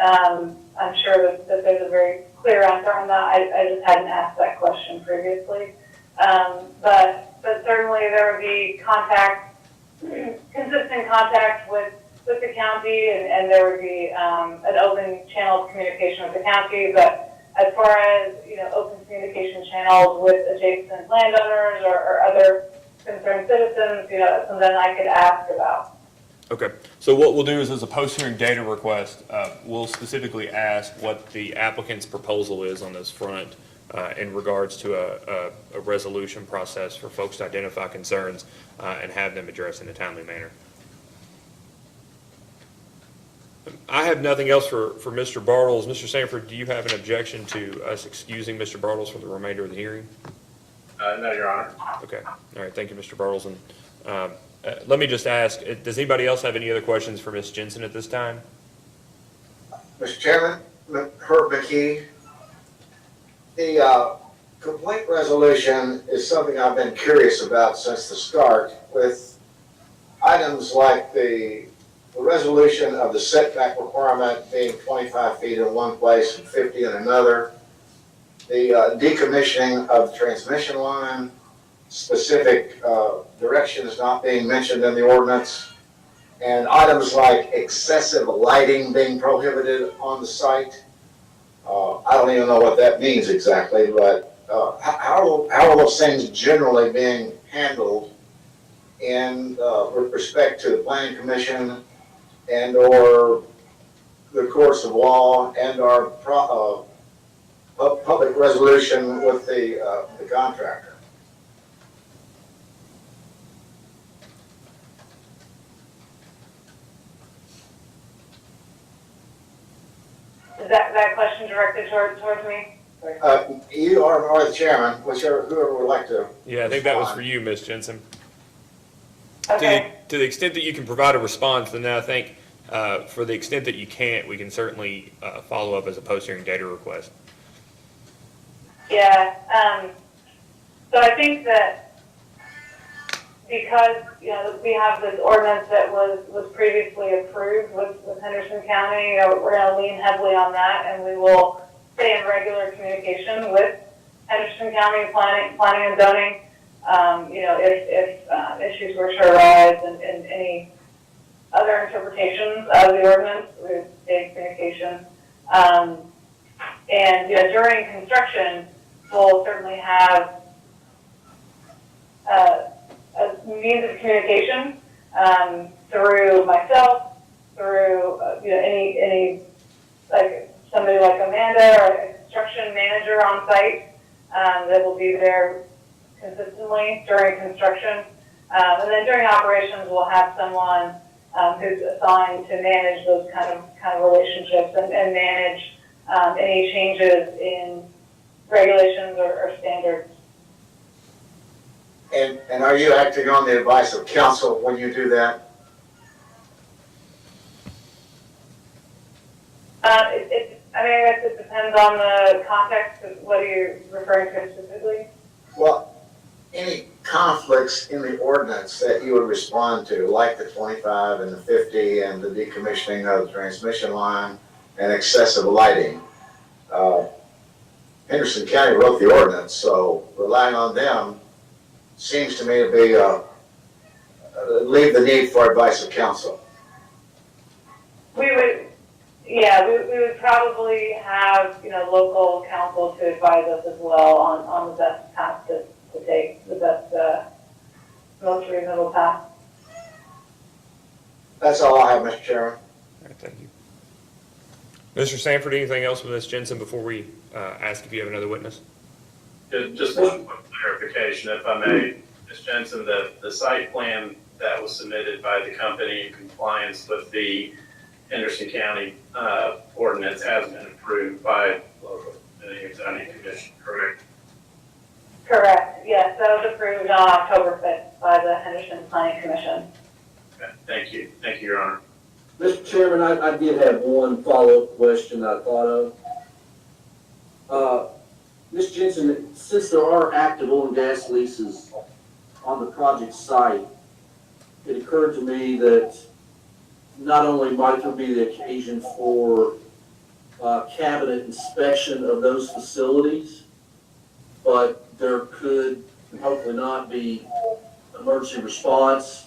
I'm sure that there's a very clear answer on that. I just hadn't asked that question previously. But certainly there would be consistent contact with the county, and there would be an open channel of communication with the county. But as far as, open communication channels with adjacent landowners or other concerned citizens, that's something I could ask about. Okay, so what we'll do is as a post-hearing data request, we'll specifically ask what the applicant's proposal is on this front in regards to a resolution process for folks to identify concerns and have them addressed in a timely manner. I have nothing else for Mr. Bartles. Mr. Sanford, do you have an objection to us excusing Mr. Bartles for the remainder of the hearing? No, Your Honor. Okay, all right, thank you, Mr. Bartles. And let me just ask, does anybody else have any other questions for Ms. Jensen at this time? Mr. Chairman, Herb McKee, the complaint resolution is something I've been curious about since the start, with items like the resolution of the setback requirement being 25 feet in one place and 50 in another, the decommissioning of the transmission line, specific directions not being mentioned in the ordinance, and items like excessive lighting being prohibited on the site. I don't even know what that means exactly, but how are those things generally being handled with respect to the Planning Commission and or the courts of law and our public resolution with the contractor? Is that question directed towards me? You or the chairman, whoever would like to. Yeah, I think that was for you, Ms. Jensen. Okay. to the extent that you can provide a response, then I think, for the extent that you can't, we can certainly, follow up as a post-hearing data request. Yeah, so I think that because, we have this ordinance that was previously approved with Henderson County, we're gonna lean heavily on that, and we will stay in regular communication with Henderson County planning and zoning. If issues were to arise and any other interpretations of the ordinance, we would stay in communication. And, during construction, we'll certainly have a means of communication through myself, through any like somebody like Amanda or a construction manager on site that will be there consistently during construction. And then during operations, we'll have someone who's assigned to manage those kind of relationships and manage any changes in regulations or standards. And are you acting on the advice of counsel when you do that? I guess it depends on the context of what you're referring to specifically. Well, any conflicts in the ordinance that you would respond to, like the 25 and the 50 and the decommissioning of the transmission line and excessive lighting. Henderson County wrote the ordinance, so relying on them seems to me to be, leave the need for advice of counsel. We would probably have, local counsel to advise us as well on the best path to take, the best, most reasonable path. That's all I have, Mr. Chairman. All right, thank you. Mr. Sanford, anything else with Ms. Jensen before we, ask if you have another witness? Just one quick clarification, if I may. Ms. Jensen, the site plan that was submitted by the company in compliance with the Henderson County ordinance has been approved by local planning and zoning commission, correct? Correct, yes, that was approved on October 5th by the Henderson Planning Commission. Okay, thank you, Your Honor. Mr. Chairman, I did have one follow-up question I thought of. Ms. Jensen, since there are active oil and gas leases on the project site, it occurred to me that not only might there be the occasion for cabinet inspection of those facilities, but there could, and hopefully not, be emergency response,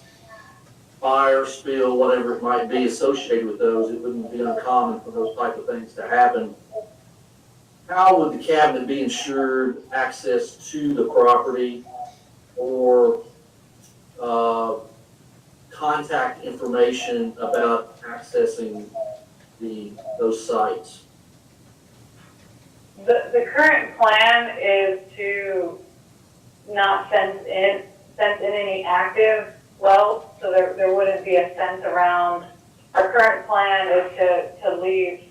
fire, spill, whatever it might be associated with those. It wouldn't be uncommon for those type of things to happen. How would the cabinet be ensured access to the property or contact information about accessing those sites? The current plan is to not fence in any active wells, so there wouldn't be a fence around. Our current plan is to leave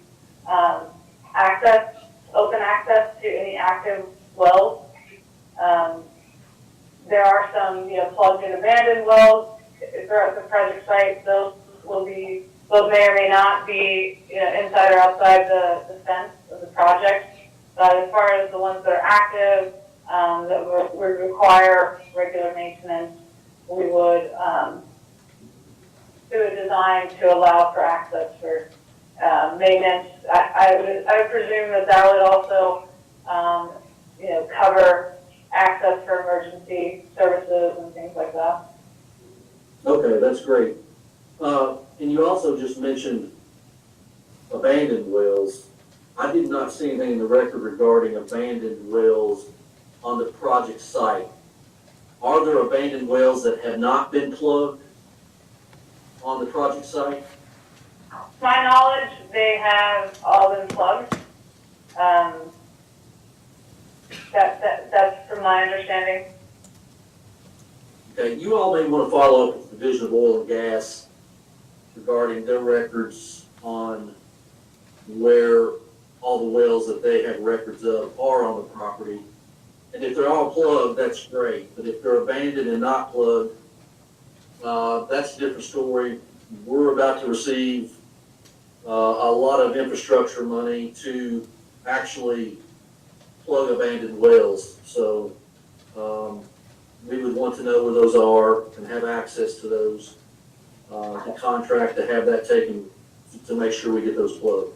open access to any active wells. There are some, plugged and abandoned wells throughout the project site. Those may or may not be, inside or outside the fence of the project. But as far as the ones that are active, that would require regular maintenance, we would do a design to allow for access for maintenance. I would presume that would also, cover access for emergency services and things like that. Okay, that's great. And you also just mentioned abandoned wells. I did not see anything in the record regarding abandoned wells on the project site. Are there abandoned wells that have not been plugged on the project site? To my knowledge, they have all been plugged. That's from my understanding. Okay, you all may want to follow up with the Division of Oil and Gas regarding their records on where all the wells that they have records of are on the property. And if they're all plugged, that's great. But if they're abandoned and not plugged, That's a different story. We're about to receive a lot of infrastructure money to actually plug abandoned wells. So we would want to know where those are and have access to those, to contract to have that taken, to make sure we get those plugged.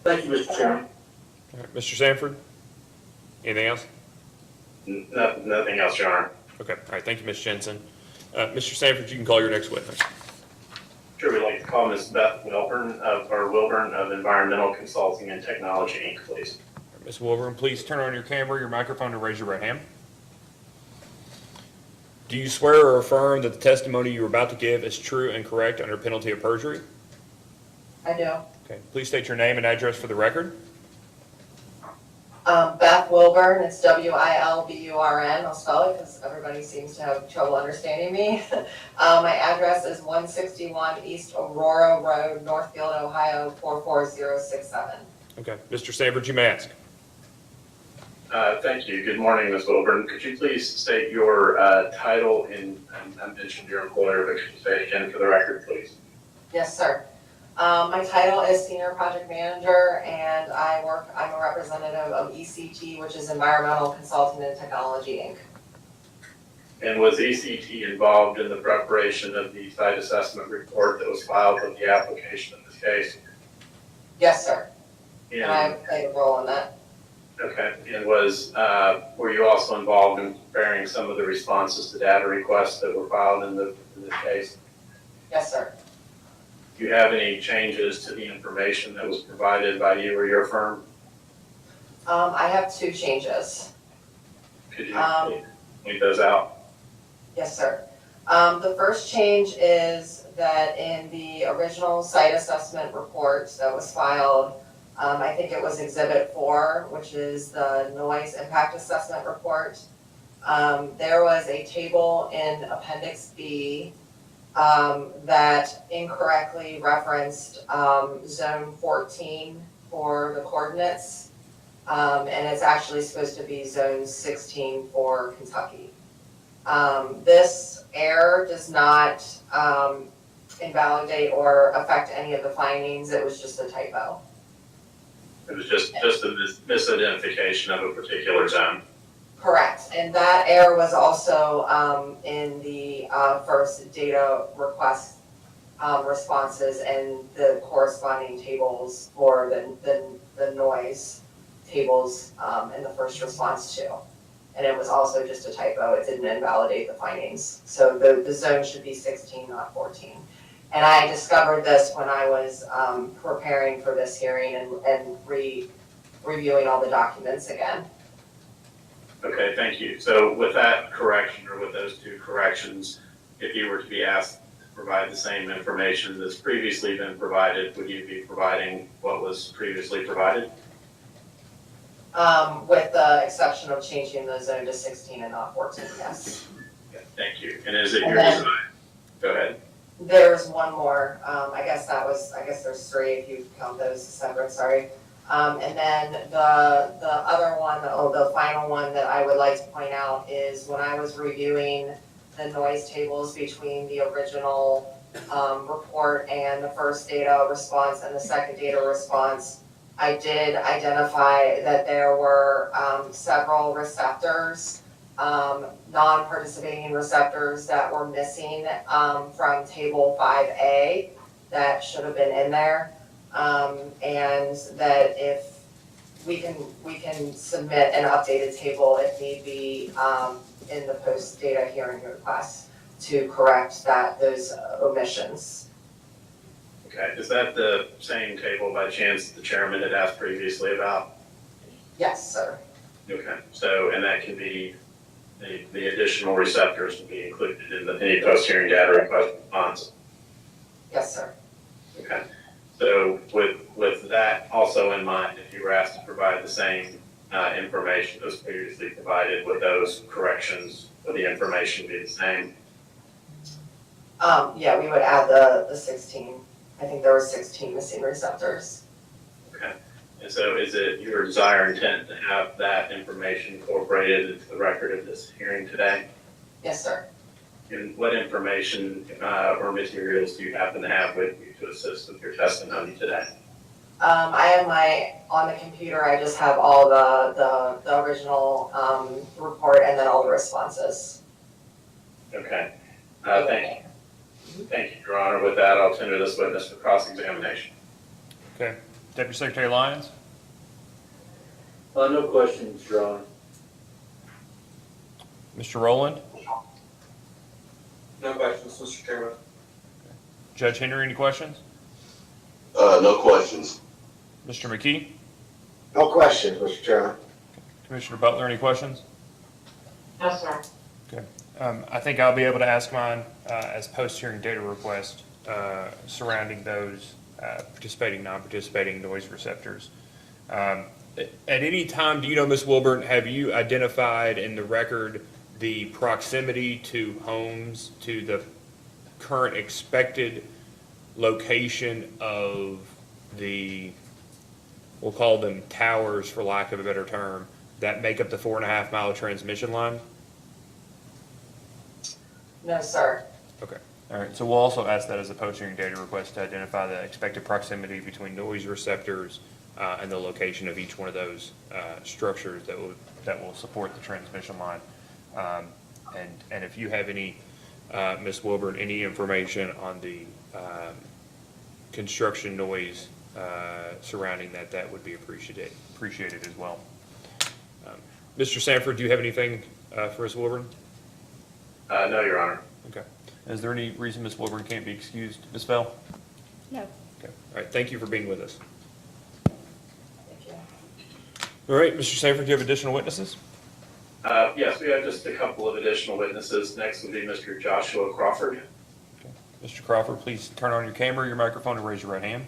Thank you, Mr. Chairman. All right, Mr. Sanford? Anything else? Nothing else, Your Honor. Okay, all right, thank you, Ms. Jensen. Mr. Sanford, you can call your next witness. Sure, we'd like to call Ms. Beth Wilburn of Environmental Consulting and Technology, Inc., please. Ms. Wilburn, please turn on your camera, your microphone, and raise your right hand. Do you swear or affirm that the testimony you are about to give is true and correct under penalty of perjury? I do. Okay, please state your name and address for the record. Beth Wilburn, it's Wilburn. I'll spell it because everybody seems to have trouble understanding me. My address is 161 East Aurora Road, Northfield, Ohio, 44067. Okay, Mr. Sanford, you may ask. Thank you. Good morning, Ms. Wilburn. Could you please state your title and I mentioned your employer, but could you say it again for the record, please? Yes, sir. My title is Senior Project Manager, and I'm a representative of ECT, which is Environmental Consulting and Technology, Inc. And was ECT involved in the preparation of the site assessment report that was filed with the application in this case? Yes, sir. And I And, played a role in that. okay, and were you also involved in preparing some of the responses to data requests that were filed in this case? Yes, sir. Do you have any changes to the information that was provided by you or your firm? I have two changes. Could you please point those out? Yes, sir. The first change is that in the original site assessment report that was filed, I think it was Exhibit 4, which is the noise impact assessment report. There was a table in Appendix B that incorrectly referenced Zone 14 for the coordinates, and it's actually supposed to be Zone 16 for Kentucky. This error does not invalidate or affect any of the findings. It was just a typo. It was just a misidentification of a particular zone. Correct, and that error was also in the first data request responses and the corresponding tables for the noise tables in the first response too. And it was also just a typo, it didn't invalidate the findings. So the zone should be 16, not 14. And I discovered this when I was preparing for this hearing and reviewing all the documents again. Okay, thank you. So with that correction or with those two corrections, if you were to be asked to provide the same information that's previously been provided, would you be providing what was previously provided? With the exception of changing the zone to 16 and not 14, yes. Okay, thank you. And is it And your then- design? Go ahead. There's one more, I guess there's three if you count those separate, sorry. And then the other one, the final one that I would like to point out is when I was reviewing the noise tables between the original report and the first data response and the second data response, I did identify that there were several receptors, non-participating receptors that were missing from table 5A that should have been in there. And that if we can submit an updated table if need be in the post data hearing request to correct those omissions. Okay, is that the same table by chance the chairman had asked previously about? Yes, sir. Okay, so, and that can be, the additional receptors will be included in any post-hearing data request response? Yes, sir. Okay, so with that also in mind, if you were asked to provide the same information that was previously provided, would those corrections, would the information be the same? Yeah, we would add the 16. I think there were 16 missing receptors. Okay, and so is it your desire intent to have that information incorporated into the record of this hearing today? Yes, sir. And what information or materials do you happen to have with you to assist with your testimony today? I have on the computer, I just have all the original, report and then all the responses. Okay. Thank you. Thank you, Your Honor. With that, I'll tender this witness for cross-examination. Okay. Deputy Secretary Lyons? No questions, Your Honor. Mr. Rowland? No questions, Mr. Chairman. Judge Henry, any questions? No questions. Mr. McKee? No questions, Mr. Chairman. Commissioner Butler, any questions? No, sir. I think I'll be able to ask mine as post-hearing data request surrounding those participating, non-participating noise receptors. At any time, do you know, Ms. Wilburn, have you identified in the record the proximity to homes to the current expected location of the, we'll call them towers for lack of a better term, that make up the 4.5 mile transmission line? No, sir. Okay, all right, so we'll also ask that as a post-hearing data request to identify the expected proximity between noise receptors and the location of each one of those structures that will support the transmission line. And if you have any, Ms. Wilburn, any information on the construction noise surrounding that, that would be appreciated as well. Mr. Sanford, do you have anything for Ms. Wilburn? No, Your Honor. Okay. Is there any reason Ms. Wilburn can't be excused? Ms. Bell? No. Okay. All right. Thank you for being with us. Thank you. All right, Mr. Sanford, do you have additional witnesses? Yes, we have just a couple of additional witnesses. Next will be Mr. Joshua Crawford. Mr. Crawford, please turn on your camera, your microphone, and raise your right hand.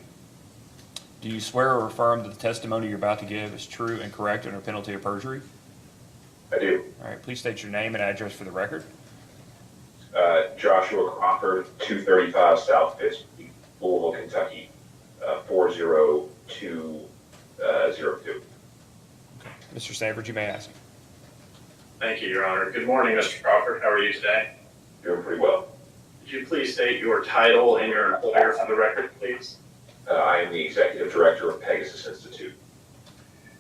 Do you swear or affirm that the testimony you're about to give is true and correct under penalty of perjury? I do. All right. Please state your name and address for the record. Joshua Crawford, 235 South 5th Street, Louisville, Kentucky, 40202. Mr. Sanford, you may ask. Thank you, Your Honor. Good morning, Mr. Crawford. How are you today? Doing pretty well. Could you please state your title and your employer for the record, please? I am the Executive Director of Pegasus Institute.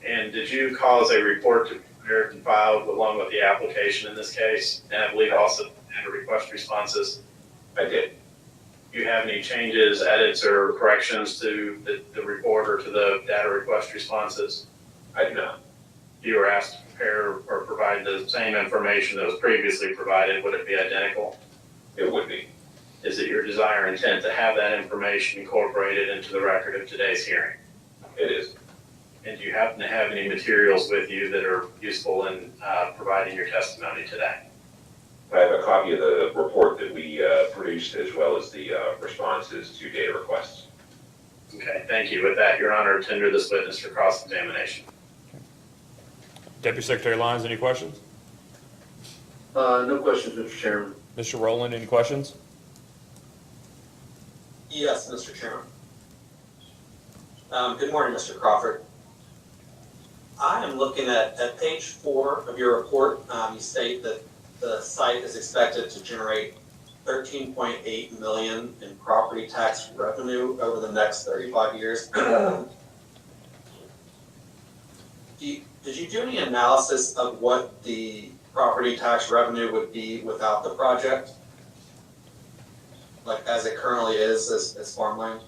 And did you cause a report to be prepared and filed along with the application in this case? And I believe also data request responses? I did. Do you have any changes, edits, or corrections to the report or to the data request responses? I do not. You were asked to prepare or provide the same information that was previously provided. Would it be identical? It would be. Is it your desire and intent to have that information incorporated into the record of today's hearing? It is. And do you happen to have any materials with you that are useful in providing your testimony today? I have a copy of the report that we produced as well as the responses to data requests. Okay, thank you. With that, Your Honor, tender this witness for cross-examination. Deputy Secretary Lyons, any questions? No questions, Mr. Chairman. Mr. Rowland, any questions? Yes, Mr. Chairman. Good morning, Mr. Crawford. I am looking at page 4 of your report. You state that the site is expected to generate $13.8 million in property tax revenue over the next 35 years. Did you do any analysis of what the property tax revenue would be without the project? Like as it currently is as farmland?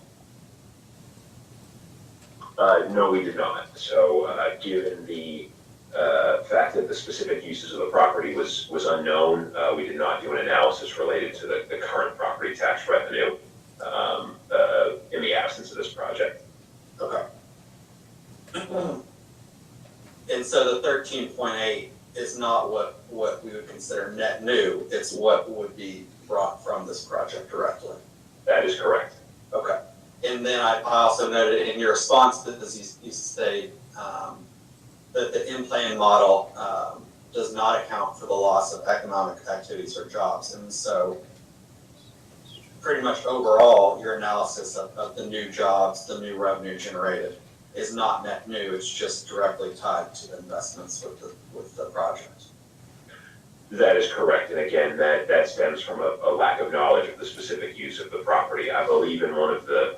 No, we did not. So given the fact that the specific uses of the property was unknown, we did not do an analysis related to the current property tax revenue in the absence of this project. Okay. And so the 13.8 is not what we would consider net new, it's what would be brought from this project directly. That is correct. Okay. And then I also noted in your response to this, you state that the in-plan model does not account for the loss of economic activities or jobs. And so pretty much overall, your analysis of the new jobs, the new revenue generated is not net new, it's just directly tied to the investments with the project. That is correct, and again, that stems from a lack of knowledge of the specific use of the property. I believe in one of the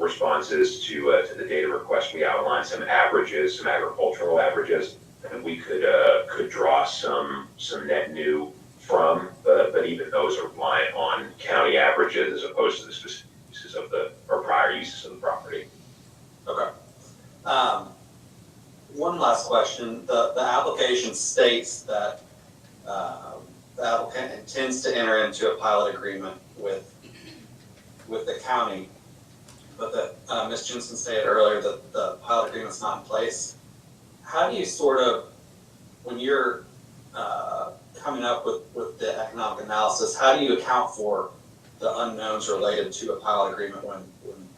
responses to the data request, we outlined some averages, some agricultural averages, and we could draw some net new from, but even those are reliant on county averages as opposed to the specific uses of or prior uses of the property. Okay. One last question. The application states that the applicant intends to enter into a pilot agreement with the county, but that Ms. Jensen stated earlier that the pilot agreement's not in place. How do you sort of, when you're coming up with the economic analysis, how do you account for the unknowns related to a pilot agreement when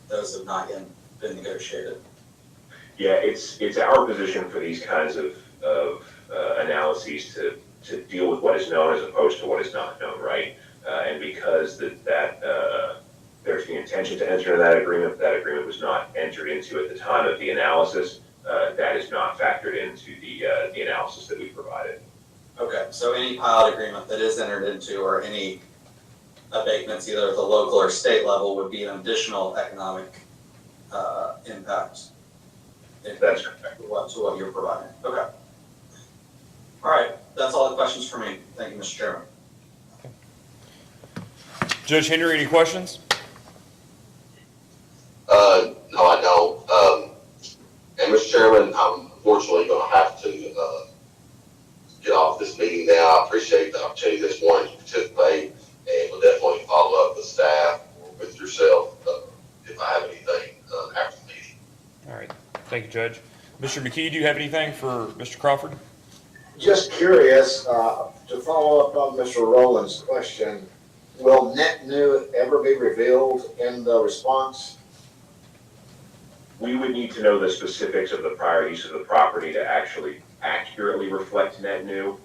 those have not yet been negotiated? Yeah, it's our position for these kinds of analyses to deal with what is known as opposed to what is not known, right? And because there's the intention to enter that agreement was not entered into at the time of the analysis, that is not factored into the analysis that we provided. Okay, so any pilot agreement that is entered into or any abatements either at the local or state level would be an additional economic impact. That's correct. To what you're providing. Okay. All right, that's all the questions for me. Thank you, Mr. Chairman. Judge Henry, any questions? No, I don't. And Mr. Chairman, I'm unfortunately going to have to get off this meeting now. I appreciate the opportunity this morning to participate, and we'll definitely follow up with staff or with yourself if I have anything after the meeting. All right. Thank you, Judge. Mr. McKee, do you have anything for Mr. Crawford? Just curious, to follow up on Mr. Rowland's question, will net new ever be revealed in the response? We would need to know the specifics of the prior use of the property to actually accurately reflect net new.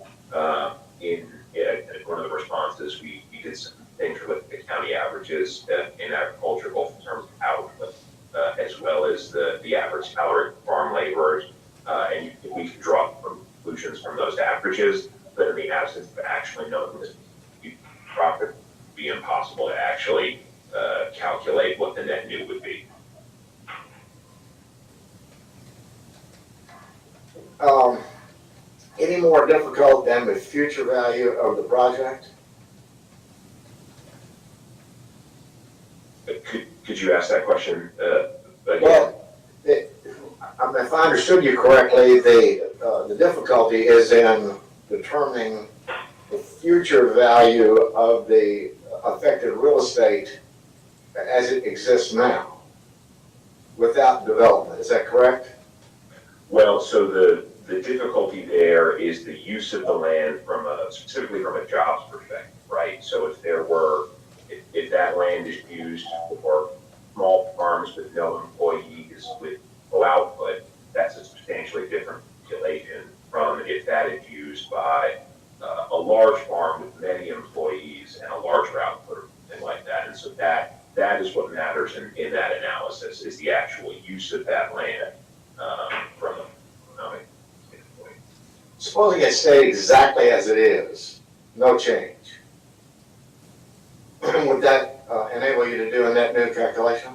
In one of the responses, we did some things with the county averages in agriculture, both in terms of output as well as the average salary for farm laborers. And we can draw conclusions from those averages, but in the absence of actually knowing this profit, it would be impossible to actually calculate what the net new would be. Any more difficult than the future value of the project? Could you ask that question again? Well, if I understood you correctly, the difficulty is in determining the future value of the affected real estate as it exists now, without development. Is that correct? Well, so the difficulty there is the use of the land specifically from a jobs perspective, right? So if that land is used for small farms with no employees with low output, that's a substantially different calculation from if that is used by a large farm with many employees and a larger output or something like that. And so that is what matters in that analysis, is the actual use of that land from an economic standpoint. Supposing it stayed exactly as it is, no change. Would that enable you to do a net new calculation?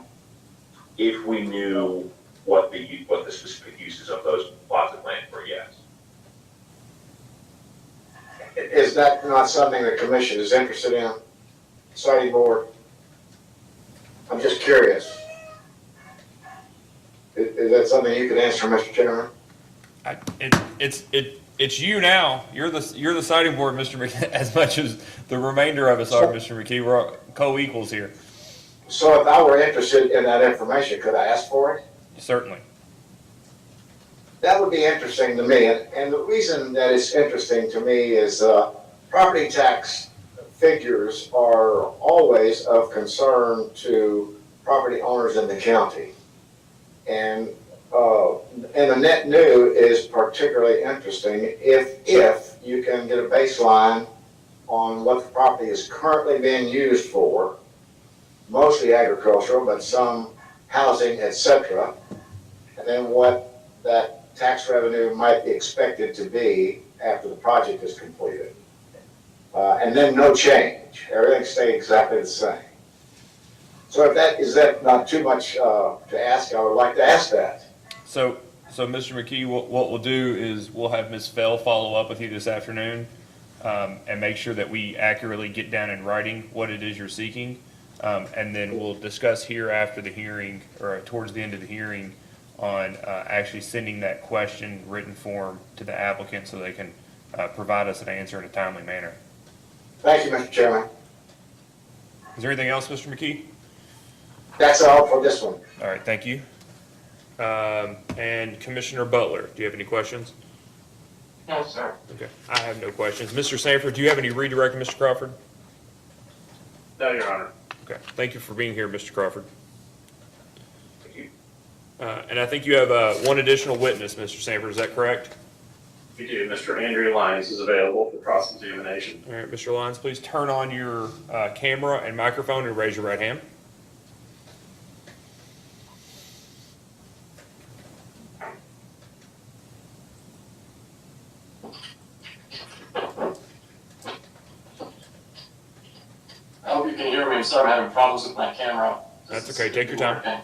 If we knew what the specific uses of those plots of land were, yes. Is that not something the commission is interested in? Citing board? I'm just curious. Is that something you could answer, Mr. Chairman? It's you now. You're the citing board, Mr. McKee, as much as the remainder of us are, Mr. McKee. We're co-equals here. So if I were interested in that information, could I ask for it? Certainly. That would be interesting to me. And the reason that it's interesting to me is property tax figures are always of concern to property owners in the county. And the net new is particularly interesting if you can get a baseline on what the property is currently being used for, mostly agricultural, but some housing, etc., and then what that tax revenue might be expected to be after the project is completed. and then no change. Everything stayed exactly the same. So is that not too much to ask? I would like to ask that. So Mr. McKee, what we'll do is we'll have Ms. Fell follow up with you this afternoon, and make sure that we accurately get down in writing what it is you're seeking. And then we'll discuss here after the hearing, or towards the end of the hearing, on actually sending that question written form to the applicant so they can provide us an answer in a timely manner. Thank you, Mr. Chairman. Is there anything else, Mr. McKee? That's all for this one. All right, thank you. And Commissioner Butler, do you have any questions? No, sir. Okay, I have no questions. Mr. Sanford, do you have any redirect, Mr. Crawford? No, Your Honor. Okay, thank you for being here, Mr. Crawford. Thank you. And I think you have one additional witness, Mr. Sanford, is that correct? We do. Mr. Andrew Lyons is available for cross-examination. All right, Mr. Lyons, please turn on your camera and microphone and raise your right hand. I hope you can hear me. I'm sorry, I'm having problems with my camera. That's okay, take your time. Okay.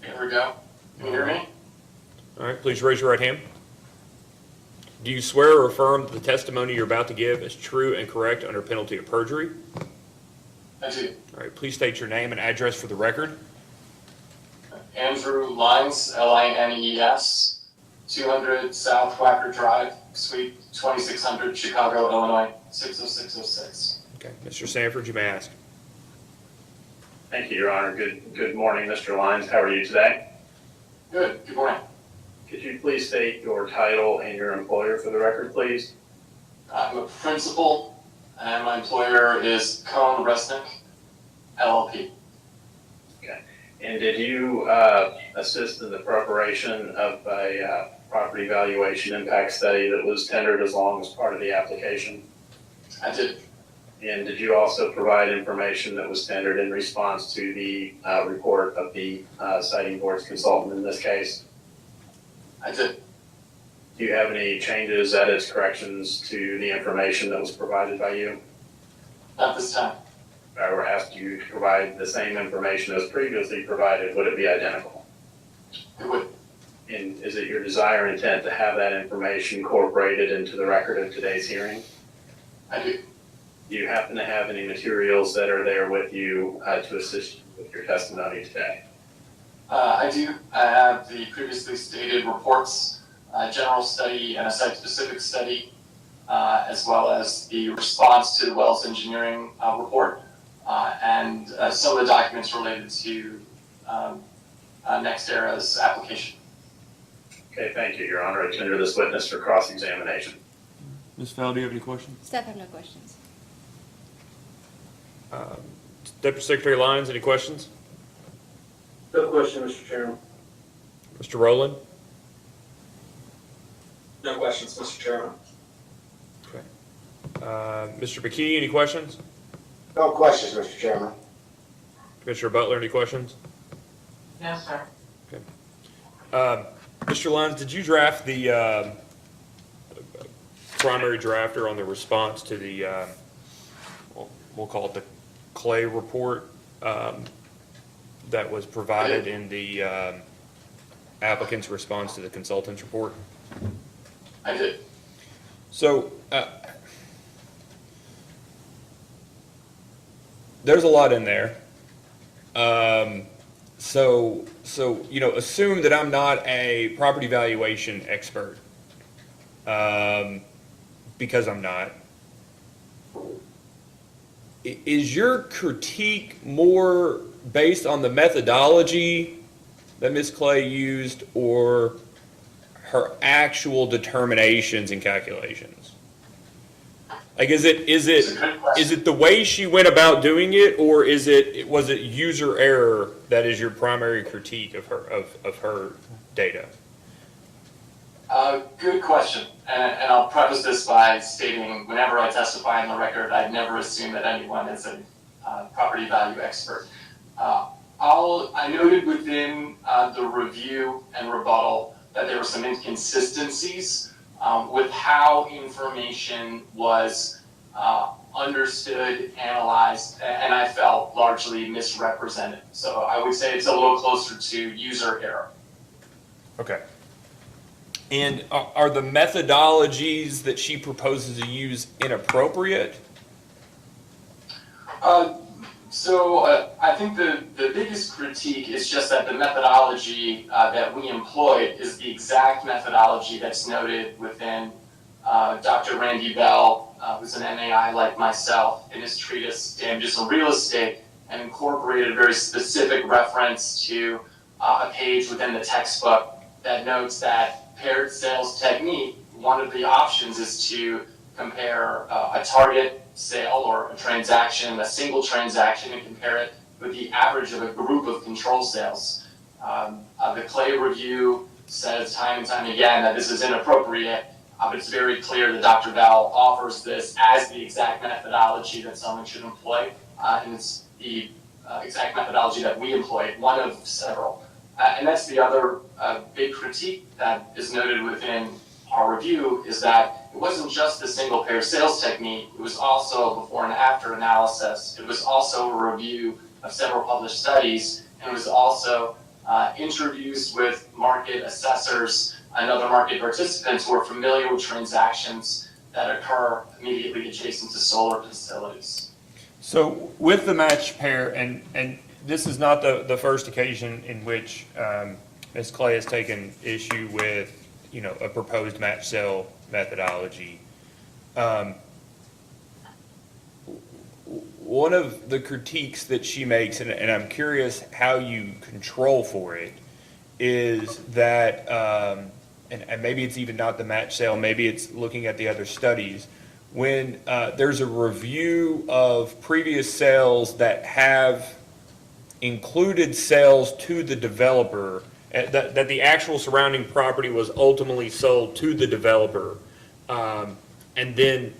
Here we go. Can you hear me? All right, please raise your right hand. Do you swear or affirm that the testimony you're about to give is true and correct under penalty of perjury? I do. All right, please state your name and address for the record. Andrew Lines, Lines, 200 South Wacker Drive, Suite 2600, Chicago, Illinois, 60606. Okay, Mr. Sanford, you may ask. Thank you, Your Honor. Good morning, Mr. Lyons. How are you today? Good. Good morning. Could you please state your title and your employer for the record, please? I'm a principal, and my employer is Cone Resnick, LLP. And did you assist in the preparation of a property valuation impact study that was tendered as long as part of the application? I did. And did you also provide information that was tendered in response to the report of the siting board's consultant in this case? I did. Do you have any changes, edits, corrections to the information that was provided by you? Not this time. If I were asked you to provide the same information as previously provided, would it be identical? It would. And is it your desire and intent to have that information incorporated into the record of today's hearing? I do. Do you happen to have any materials that are there with you to assist you with your testimony today? I do. I have the previously stated reports, general study and a site-specific study, as well as the response to the Wells Engineering report, and some of the documents related to NextEra's application. Okay, thank you, Your Honor. I tender this witness for cross-examination. Ms. Fowle, do you have any questions? Staff have no questions. Deputy Secretary Lyons, any questions? No question, Mr. Chairman. Mr. Rowland? No questions, Mr. Chairman. Okay. Mr. McKee, any questions? No questions, Mr. Chairman. Commissioner Butler, any questions? No, sir. Mr. Lyons, did you draft the primary drafter on the response to the, we'll call it the Clay report that was provided in the applicant's response to the consultant's report? I did. So, there's a lot in there. So, you know, assume that I'm not a property valuation expert, because I'm not. Is your critique more based on the methodology that Ms. Clay used, or her actual determinations and calculations? Like, is it the way she went about doing it, or was it user error that is your primary critique of her data? Good question, and I'll preface this by stating, whenever I testify on the record, I'd never assume that anyone is a property value expert. I noted within the review and rebuttal that there were some inconsistencies with how information was understood, analyzed, and I felt largely misrepresented. So I would say it's a little closer to user error. Okay. And are the methodologies that she proposes to use inappropriate? I think the biggest critique is just that the methodology that we employed is the exact methodology that's noted within Dr. Randy Bell, who's an MAI like myself, in his treatise, Damages in Real Estate, and incorporated a very specific reference to a page within the textbook that notes that paired sales technique, one of the options is to compare a target sale or a transaction, a single transaction, and compare it with the average of a group of control sales. The Clay review says time and time again that this is inappropriate, but it's very clear that Dr. Bell offers this as the exact methodology that someone should employ, and it's the exact methodology that we employed, one of several. And that's the other big critique that is noted within our review, is that it wasn't just the single pair sales technique, it was also before and after analysis, it was also a review of several published studies, and it was also interviews with market assessors and other market participants who are familiar with transactions that occur immediately adjacent to solar facilities. So with the match pair, and this is not the first occasion in which Ms. Clay has taken issue with, a proposed match sale methodology. One of the critiques that she makes, and I'm curious how you control for it, is that, and maybe it's even not the match sale, maybe it's looking at the other studies, when there's a review of previous sales that have included sales to the developer, that the actual surrounding property was ultimately sold to the developer, and then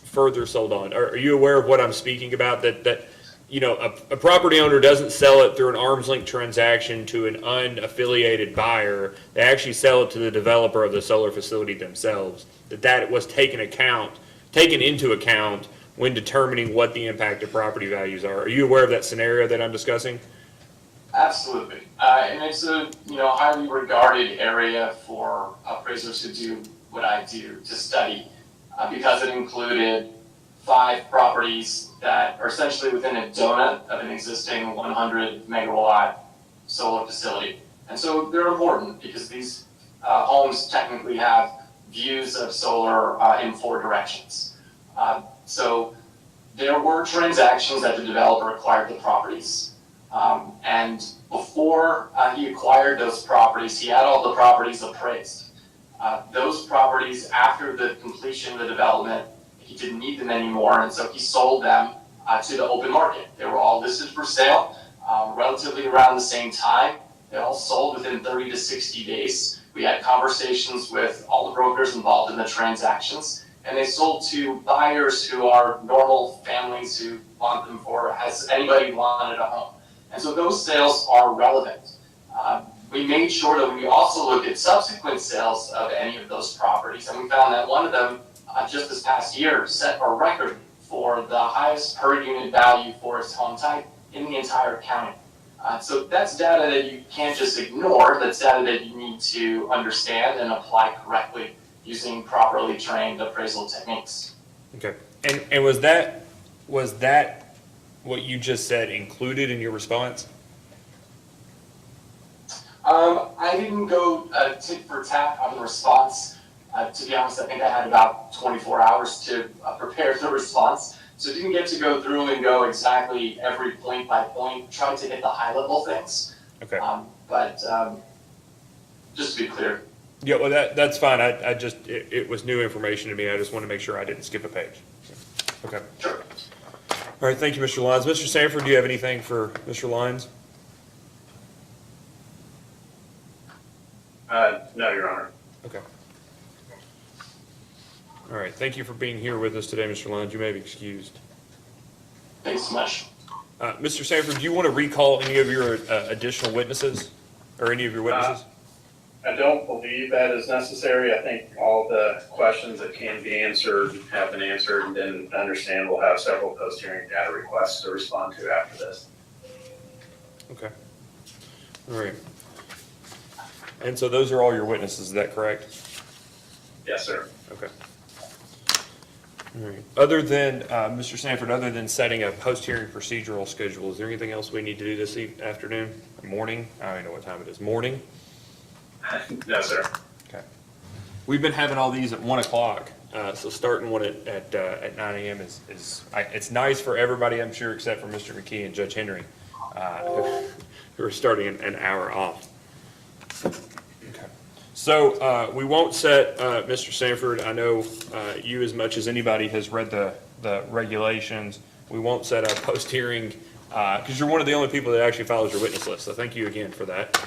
further sold on. Are you aware of what I'm speaking about? That a property owner doesn't sell it through an arm's length transaction to an unaffiliated buyer. They actually sell it to the developer of the solar facility themselves. That was taken into account when determining what the impact of property values are. Are you aware of that scenario that I'm discussing? Absolutely, and it's a highly regarded area for appraisers who do what I do to study, because it included 5 properties that are essentially within a donut of an existing 100 megawatt solar facility. And so they're important because these homes technically have views of solar in 4 directions. So there were transactions that the developer acquired the properties. And before he acquired those properties, he had all the properties appraised. Those properties, after the completion of the development, he didn't need them anymore, and so he sold them to the open market. They were all listed for sale relatively around the same time. They all sold within 30 to 60 days. We had conversations with all the brokers involved in the transactions, and they sold to buyers who are normal families who want them for, has anybody wanted a home? And so those sales are relevant. We made sure that we also looked at subsequent sales of any of those properties, and we found that one of them, just this past year, set a record for the highest per unit value for its home type in the entire county. So that's data that you can't just ignore. That's data that you need to understand and apply correctly using properly trained appraisal techniques. Okay. And was that what you just said included in your response? I didn't go tit for tat on the response. To be honest, I think I had about 24 hours to prepare the response. So didn't get to go through and go exactly every point by point, tried to hit the high level things. Okay. But just to be clear. Yeah, well, that's fine. It was new information to me. I just want to make sure I didn't skip a page. Okay. Sure. All right, thank you, Mr. Lyons. Mr. Sanford, do you have anything for Mr. Lyons? No, Your Honor. Okay. All right, thank you for being here with us today, Mr. Lyons. You may be excused. Thanks so much. Mr. Sanford, do you want to recall any of your additional witnesses, or any of your witnesses? I don't believe that is necessary. I think all the questions that can be answered have been answered, and then understand we'll have several post-hearing data requests to respond to after this. Okay. All right. And so those are all your witnesses, is that correct? Yes, sir. Okay. All right. Other than, Mr. Sanford, other than setting a post-hearing procedural schedule, is there anything else we need to do this afternoon, morning? I don't even know what time it is. Morning? No, sir. Okay. We've been having all these at 1 o'clock, so starting one at 9 a.m. It's nice for everybody, I'm sure, except for Mr. McKee and Judge Henry, who are starting an hour off. Okay. So we won't set, Mr. Sanford, I know you as much as anybody has read the regulations. We won't set a post-hearing, because you're one of the only people that actually follows your witness list, so thank you again for that.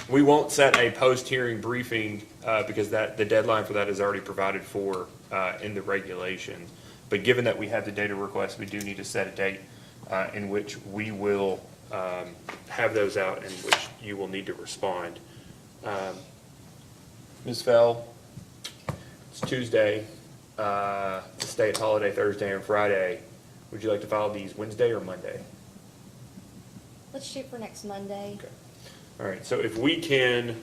We won't set a post-hearing briefing because the deadline for that is already provided for in the regulations. But given that we have the data request, we do need to set a date in which we will have those out and which you will need to respond. Ms. Fell, it's Tuesday, the state holiday Thursday and Friday. Would you like to file these Wednesday or Monday? Let's shoot for next Monday. Okay. All right, so if we can,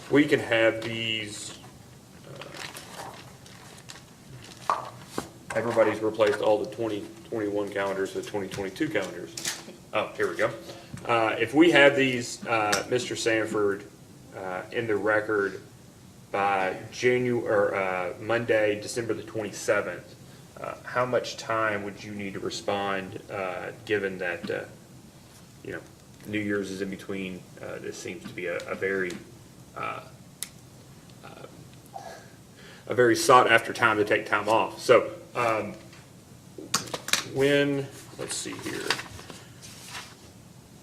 have these, everybody's replaced all the 2021 calendars with 2022 calendars. Oh, here we go. If we have these, Mr. Sanford, in the record by Monday, December the 27th, how much time would you need to respond, given that, New Year's is in between? This seems to be a very sought-after time to take time off. So, let's see here.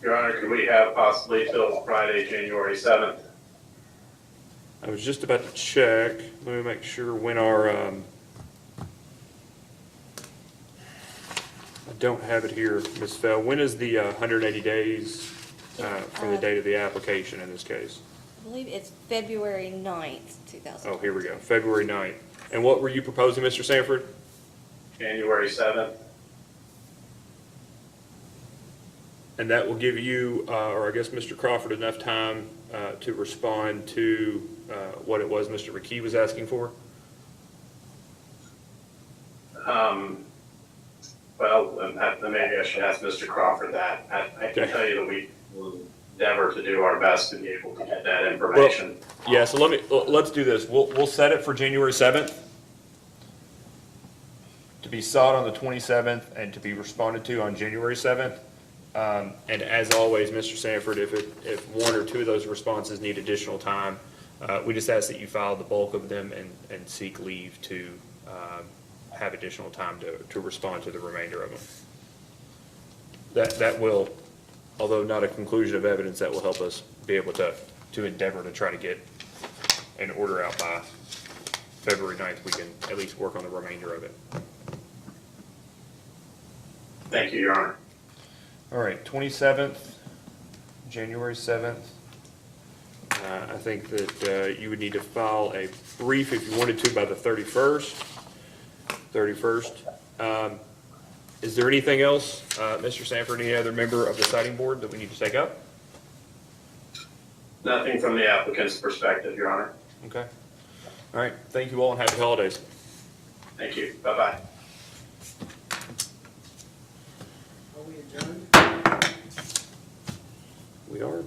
Your Honor, could we have possibly till Friday, January 7th? I was just about to check. Let me make sure when our, I don't have it here, Ms. Fell. When is the 180 days from the date of the application in this case? I believe it's February 9th, 2000. Oh, here we go, February 9th. And what were you proposing, Mr. Sanford? January 7th? And that will give you, or I guess Mr. Crawford, enough time to respond to what it was Mr. McKee was asking for? Well, maybe I should ask Mr. Crawford that. I can tell you that we will endeavor to do our best to be able to get that information. Well, yeah, so let's do this. We'll set it for January 7th to be sought on the 27th and to be responded to on January 7th. And as always, Mr. Sanford, if one or two of those responses need additional time, we just ask that you file the bulk of them and seek leave to have additional time to respond to the remainder of them. That will, although not a conclusion of evidence, that will help us be able to endeavor to try to get an order out by February 9th. We can at least work on the remainder of it. Thank you, Your Honor. All right, 27th, January 7th. I think that you would need to file a brief if you wanted to by the 31st. Is there anything else, Mr. Sanford, any other member of the citing board that we need to take up? Nothing from the applicant's perspective, Your Honor. Okay. All right, thank you all and happy holidays. Thank you. Bye-bye. Are we adjourned? We are.